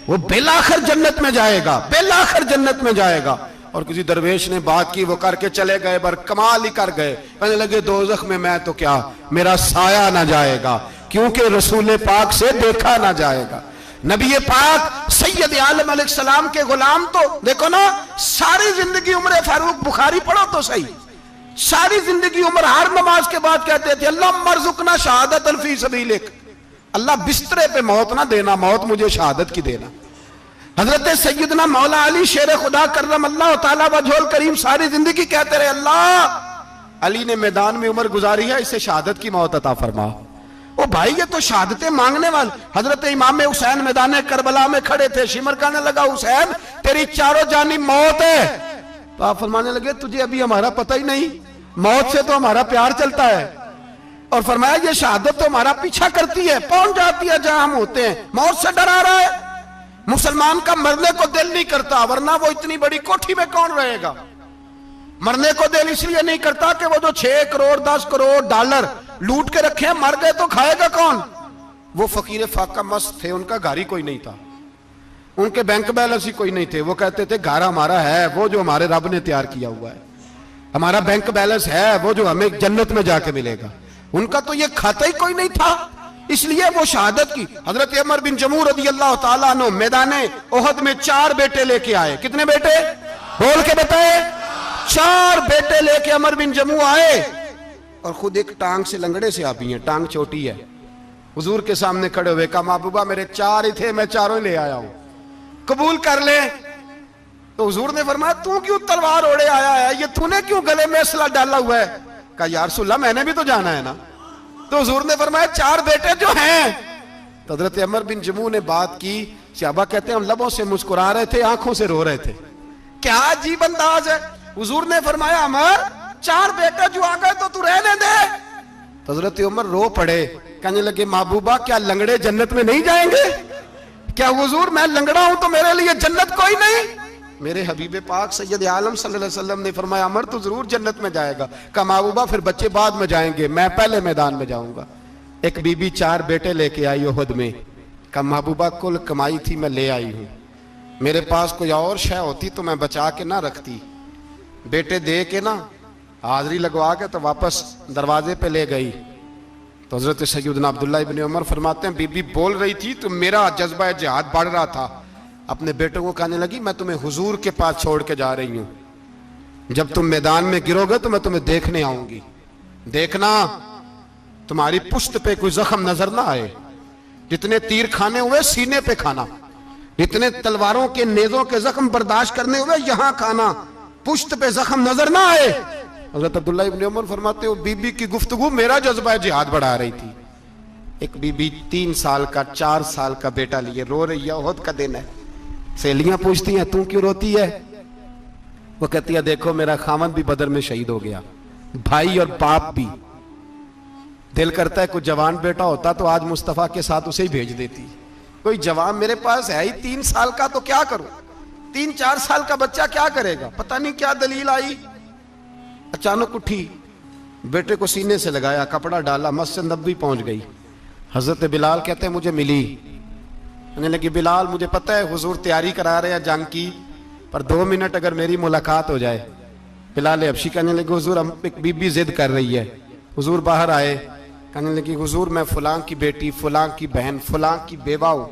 وہ بالآخر جنت میں جائے گا, بالآخر جنت میں جائے گا. اور کسی درویش نے بات کی, وہ کر کے چلے گئے, بر کمال ہی کر گئے, کہنے لگے دوزخ میں میں تو کیا, میرا سایہ نہ جائے گا, کیونکہ رسول پاک سے دیکھا نہ جائے گا. نبی پاک سید عالم علیہ السلام کے غلام تو دیکھو نا, ساری زندگی عمر فاروق, بخاری پڑھو تو صحیح, ساری زندگی عمر ہر نماز کے بعد کہتے تھے اللہم ارزقنا شہادت فی سبیلک, اللہ بسترے پہ موت نہ دینا, موت مجھے شہادت کی دینا. حضرت سیدنا مولا علی شیر خدا کرم اللہ تعالیٰ وجہ الکریم ساری زندگی کہتے رہے اللہ, علی نے میدان میں عمر گزاری ہے, اسے شہادت کی موت عطا فرما. او بھائی یہ تو شہادتیں مانگنے والے. حضرت امام حسین میدان کربلا میں کھڑے تھے, شمر کہنے لگا حسین تیری چاروں جانب موت ہے, تو آپ فرمانے لگے تجھے ابھی ہمارا پتہ ہی نہیں, موت سے تو ہمارا پیار چلتا ہے. اور فرمایا یہ شہادت تو ہمارا پیچھا کرتی ہے, پہنچ جاتی ہے جہاں ہم ہوتے ہیں, موت سے ڈرا رہا ہے. مسلمان کا مرنے کو دل نہیں کرتا, ورنہ وہ اتنی بڑی کوٹھی میں کون رہے گا. مرنے کو دل اس لیے نہیں کرتا کہ وہ جو 6 کروڑ 10 کروڑ ڈالر لوٹ کے رکھے ہیں, مر گئے تو کھائے گا کون. وہ فقیر فاقہ مست تھے, ان کا گھر ہی کوئی نہیں تھا, ان کے بینک بیلنس ہی کوئی نہیں تھے. وہ کہتے تھے گھر ہمارا ہے وہ جو ہمارے رب نے تیار کیا ہوا ہے, ہمارا بینک بیلنس ہے وہ جو ہمیں جنت میں جا کے ملے گا. ان کا تو یہ کھاتا ہی کوئی نہیں تھا, اس لیے وہ شہادت کی. حضرت عمر بن جموع رضی اللہ تعالیٰ عنہ میدان احد میں 4 بیٹے لے کے آئے. کتنے بیٹے بول کے بتائے؟ 4 بیٹے لے کے عمر بن جموع آئے, اور خود ایک ٹانگ سے لنگڑے سے آپی ہیں, ٹانگ چھوٹی ہے. حضور کے سامنے کھڑے ہوئے کہا محبوبہ میرے 4 ہی تھے, میں 4 لے آیا ہوں, قبول کر لے. تو حضور نے فرمایا تو کیوں تلوار اوڑے آیا ہے, یہ تو نے کیوں گلے میں اسلحہ ڈالا ہوا ہے؟ کہا یا رسول اللہ میں نے بھی تو جانا ہے نا. تو حضور نے فرمایا 4 بیٹے جو ہیں. تو حضرت عمر بن جموع نے بات کی, صحابہ کہتے ہیں ہم لبوں سے مسکرا رہے تھے, آنکھوں سے رو رہے تھے. کیا عجیب انداز ہے. حضور نے فرمایا عمر 4 بیٹے جو آ گئے تو رہنے دے. تو حضرت عمر رو پڑے, کہنے لگے محبوبہ کیا لنگڑے جنت میں نہیں جائیں گے؟ کیا حضور میں لنگڑا ہوں تو میرے لیے جنت کوئی نہیں؟ میرے حبیب پاک سید عالم صلی اللہ علیہ وسلم نے فرمایا عمر تو ضرور جنت میں جائے گا. کہا محبوبہ پھر بچے بعد میں جائیں گے, میں پہلے میدان میں جاؤں گا. ایک بی بی 4 بیٹے لے کے آئی احد میں. کہا محبوبہ کل کمائی تھی میں لے آئی ہوں, میرے پاس کوئی اور شے ہوتی تو میں بچا کے نہ رکھتی. بیٹے دے کے نا حاضری لگوا کے تو واپس دروازے پہ لے گئی. تو حضرت سیدنا عبداللہ ابن عمر فرماتے ہیں بی بی بول رہی تھی تو میرا جذبہ جہاد بڑھ رہا تھا. اپنے بیٹوں کو کہنے لگی میں تمہیں حضور کے پاس چھوڑ کے جا رہی ہوں, جب تم میدان میں گرو گے تو میں تمہیں دیکھنے آؤں گی, دیکھنا تمہاری پشت پہ کوئی زخم نظر نہ آئے. جتنے تیر کھانے ہوئے سینے پہ کھانا، جتنے تلواروں کے نیزوں کے زخم برداشت کرنے ہوئے یہاں کھانا، پشت پہ زخم نظر نہ آئے۔ حضرت عبداللہ ابن عمر فرماتے ہو بی بی کی گفتگو میرا جذبہ جہاد بڑھا رہی تھی۔ ایک بی بی 3 سال کا 4 سال کا بیٹا لیے رو رہی ہے، احد کا دن ہے، سہیلیاں پوچھتی ہیں تو کیوں روتی ہے؟ وہ کہتی ہے دیکھو میرا خاوند بھی بدر میں شہید ہو گیا، بھائی اور باپ بھی، دل کرتا ہے کوئی جوان بیٹا ہوتا تو آج مصطفیٰ کے ساتھ اسے ہی بھیج دیتی، کوئی جوان میرے پاس ہے ہی 3 سال کا تو کیا کروں، 3-4 سال کا بچہ کیا کرے گا؟ پتہ نہیں کیا دلیل آئی، اچانک اٹھی، بیٹے کو سینے سے لگایا، کپڑا ڈالا، مسجد نبوی پہنچ گئی۔ حضرت بلال کہتے ہیں مجھے ملی، کہنے لگی بلال مجھے پتہ ہے حضور تیاری کرا رہے ہیں جنگ کی، پر 2 منٹ اگر میری ملاقات ہو جائے۔ بلال حبشی کہنے لگے حضور ہم ایک بی بی ضد کر رہی ہے۔ حضور باہر آئے، کہنے لگی حضور میں فلاں کی بیٹی، فلاں کی بہن، فلاں کی بیوہ ہوں،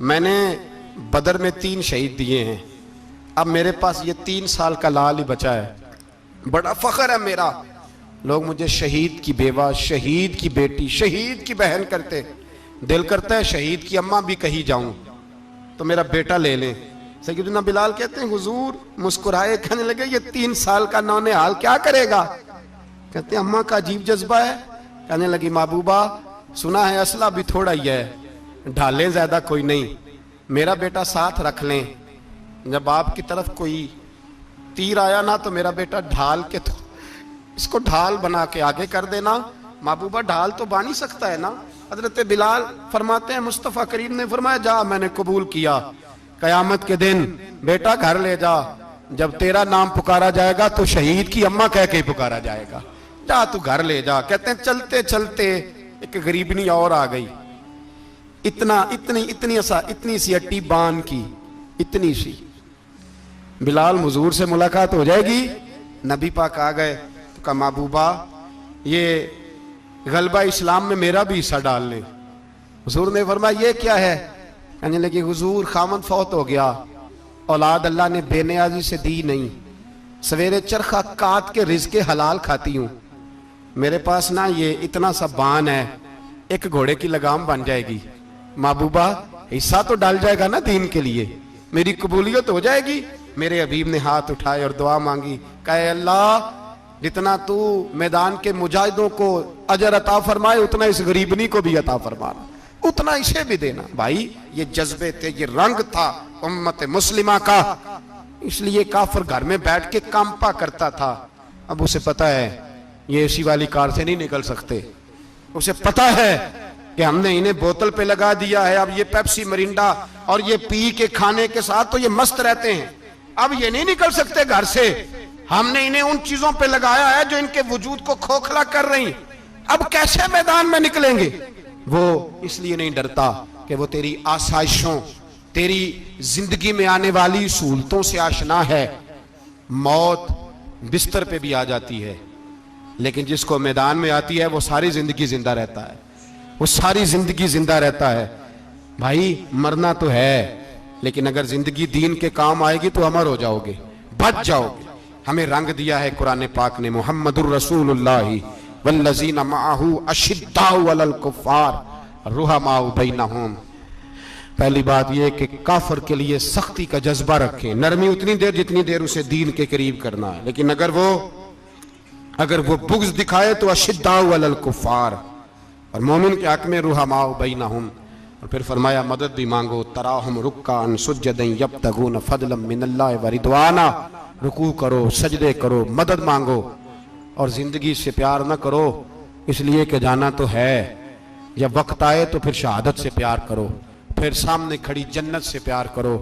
میں نے بدر میں 3 شہید دیے ہیں، اب میرے پاس یہ 3 سال کا لال ہی بچا ہے، بڑا فخر ہے میرا، لوگ مجھے شہید کی بیوہ، شہید کی بیٹی، شہید کی بہن کرتے، دل کرتا ہے شہید کی اماں بھی کہیں جاؤں تو میرا بیٹا لے لیں۔ سیدنا بلال کہتے ہیں حضور مسکرائے، کہنے لگے یہ 3 سال کا نونہال کیا کرے گا؟ کہتے ہیں اماں کا عجیب جذبہ ہے۔ کہنے لگی محبوبہ سنا ہے اسلحہ بھی تھوڑا ہی ہے، ڈھالیں زیادہ کوئی نہیں، میرا بیٹا ساتھ رکھ لیں، جب آپ کی طرف کوئی تیر آیا نا تو میرا بیٹا ڈھال کے تو اس کو ڈھال بنا کے آگے کر دینا۔ محبوبہ ڈھال تو بان ہی سکتا ہے نا۔ حضرت بلال فرماتے ہیں مصطفیٰ کریم نے فرمایا جا میں نے قبول کیا، قیامت کے دن بیٹا گھر لے جا، جب تیرا نام پکارا جائے گا تو شہید کی اماں کہہ کے ہی پکارا جائے گا، جا تو گھر لے جا۔ کہتے ہیں چلتے چلتے ایک غریبنی اور آ گئی، اتنی سی اٹی بان کی، اتنی سی۔ بلال حضور سے ملاقات ہو جائے گی، نبی پاک آ گئے تو کہا محبوبہ یہ غلبہ اسلام میں میرا بھی حصہ ڈال لیں۔ حضور نے فرمایا یہ کیا ہے؟ کہنے لگے حضور خامد فوت ہو گیا، اولاد اللہ نے بے نیازی سے دی نہیں، سویرے چرخہ کاٹ کے رزق حلال کھاتی ہوں، میرے پاس نا یہ اتنا سا بان ہے، ایک گھوڑے کی لگام بن جائے گی، محبوبہ حصہ تو ڈال جائے گا نا دین کے لیے، میری قبولیت ہو جائے گی۔ میرے حبیب نے ہاتھ اٹھائے اور دعا مانگی، کہے اللہ جتنا تو میدان کے مجاہدوں کو اجر عطا فرمائے اتنا اس غریبنی کو بھی عطا فرمانا، اتنا اسے بھی دینا۔ بھائی یہ جذبے تھے، یہ رنگ تھا امت مسلمہ کا، اس لیے کافر گھر میں بیٹھ کے کانپا کرتا تھا۔ اب اسے پتا ہے یہ اے سی والی کار سے نہیں نکل سکتے، اسے پتا ہے کہ ہم نے انہیں بوتل پہ لگا دیا ہے، اب یہ پیپسی مرینڈا اور یہ پی کے کھانے کے ساتھ تو یہ مست رہتے ہیں، اب یہ نہیں نکل سکتے گھر سے، ہم نے انہیں ان چیزوں پہ لگایا ہے جو ان کے وجود کو کھوکھلا کر رہی، اب کیسے میدان میں نکلیں گے؟ وہ اس لیے نہیں ڈرتا کہ وہ تیری آسائشوں، تیری زندگی میں آنے والی سہولتوں سے آشنا ہے۔ موت بستر پہ بھی آ جاتی ہے، لیکن جس کو میدان میں آتی ہے وہ ساری زندگی زندہ رہتا ہے، وہ ساری زندگی زندہ رہتا ہے۔ بھائی مرنا تو ہے، لیکن اگر زندگی دین کے کام آئے گی تو امر ہو جاؤ گے، بچ جاؤ گے۔ ہمیں رنگ دیا ہے قرآن پاک نے، محمد الرسول اللہ والذین معہ اشداء علی الکفار رحماء بینہم۔ پہلی بات یہ کہ کافر کے لیے سختی کا جذبہ رکھیں، نرمی اتنی دیر جتنی دیر اسے دین کے قریب کرنا ہے، لیکن اگر وہ بغض دکھائے تو اشداء علی الکفار، اور مومن کے حق میں رحماء بینہم۔ اور پھر فرمایا مدد بھی مانگو، تراہم رکعا سجدا یبتغون فضلا من اللہ ورضوانا، رکوع کرو، سجدے کرو، مدد مانگو، اور زندگی سے پیار نہ کرو اس لیے کہ جانا تو ہے، جب وقت آئے تو پھر شہادت سے پیار کرو، پھر سامنے کھڑی جنت سے پیار کرو۔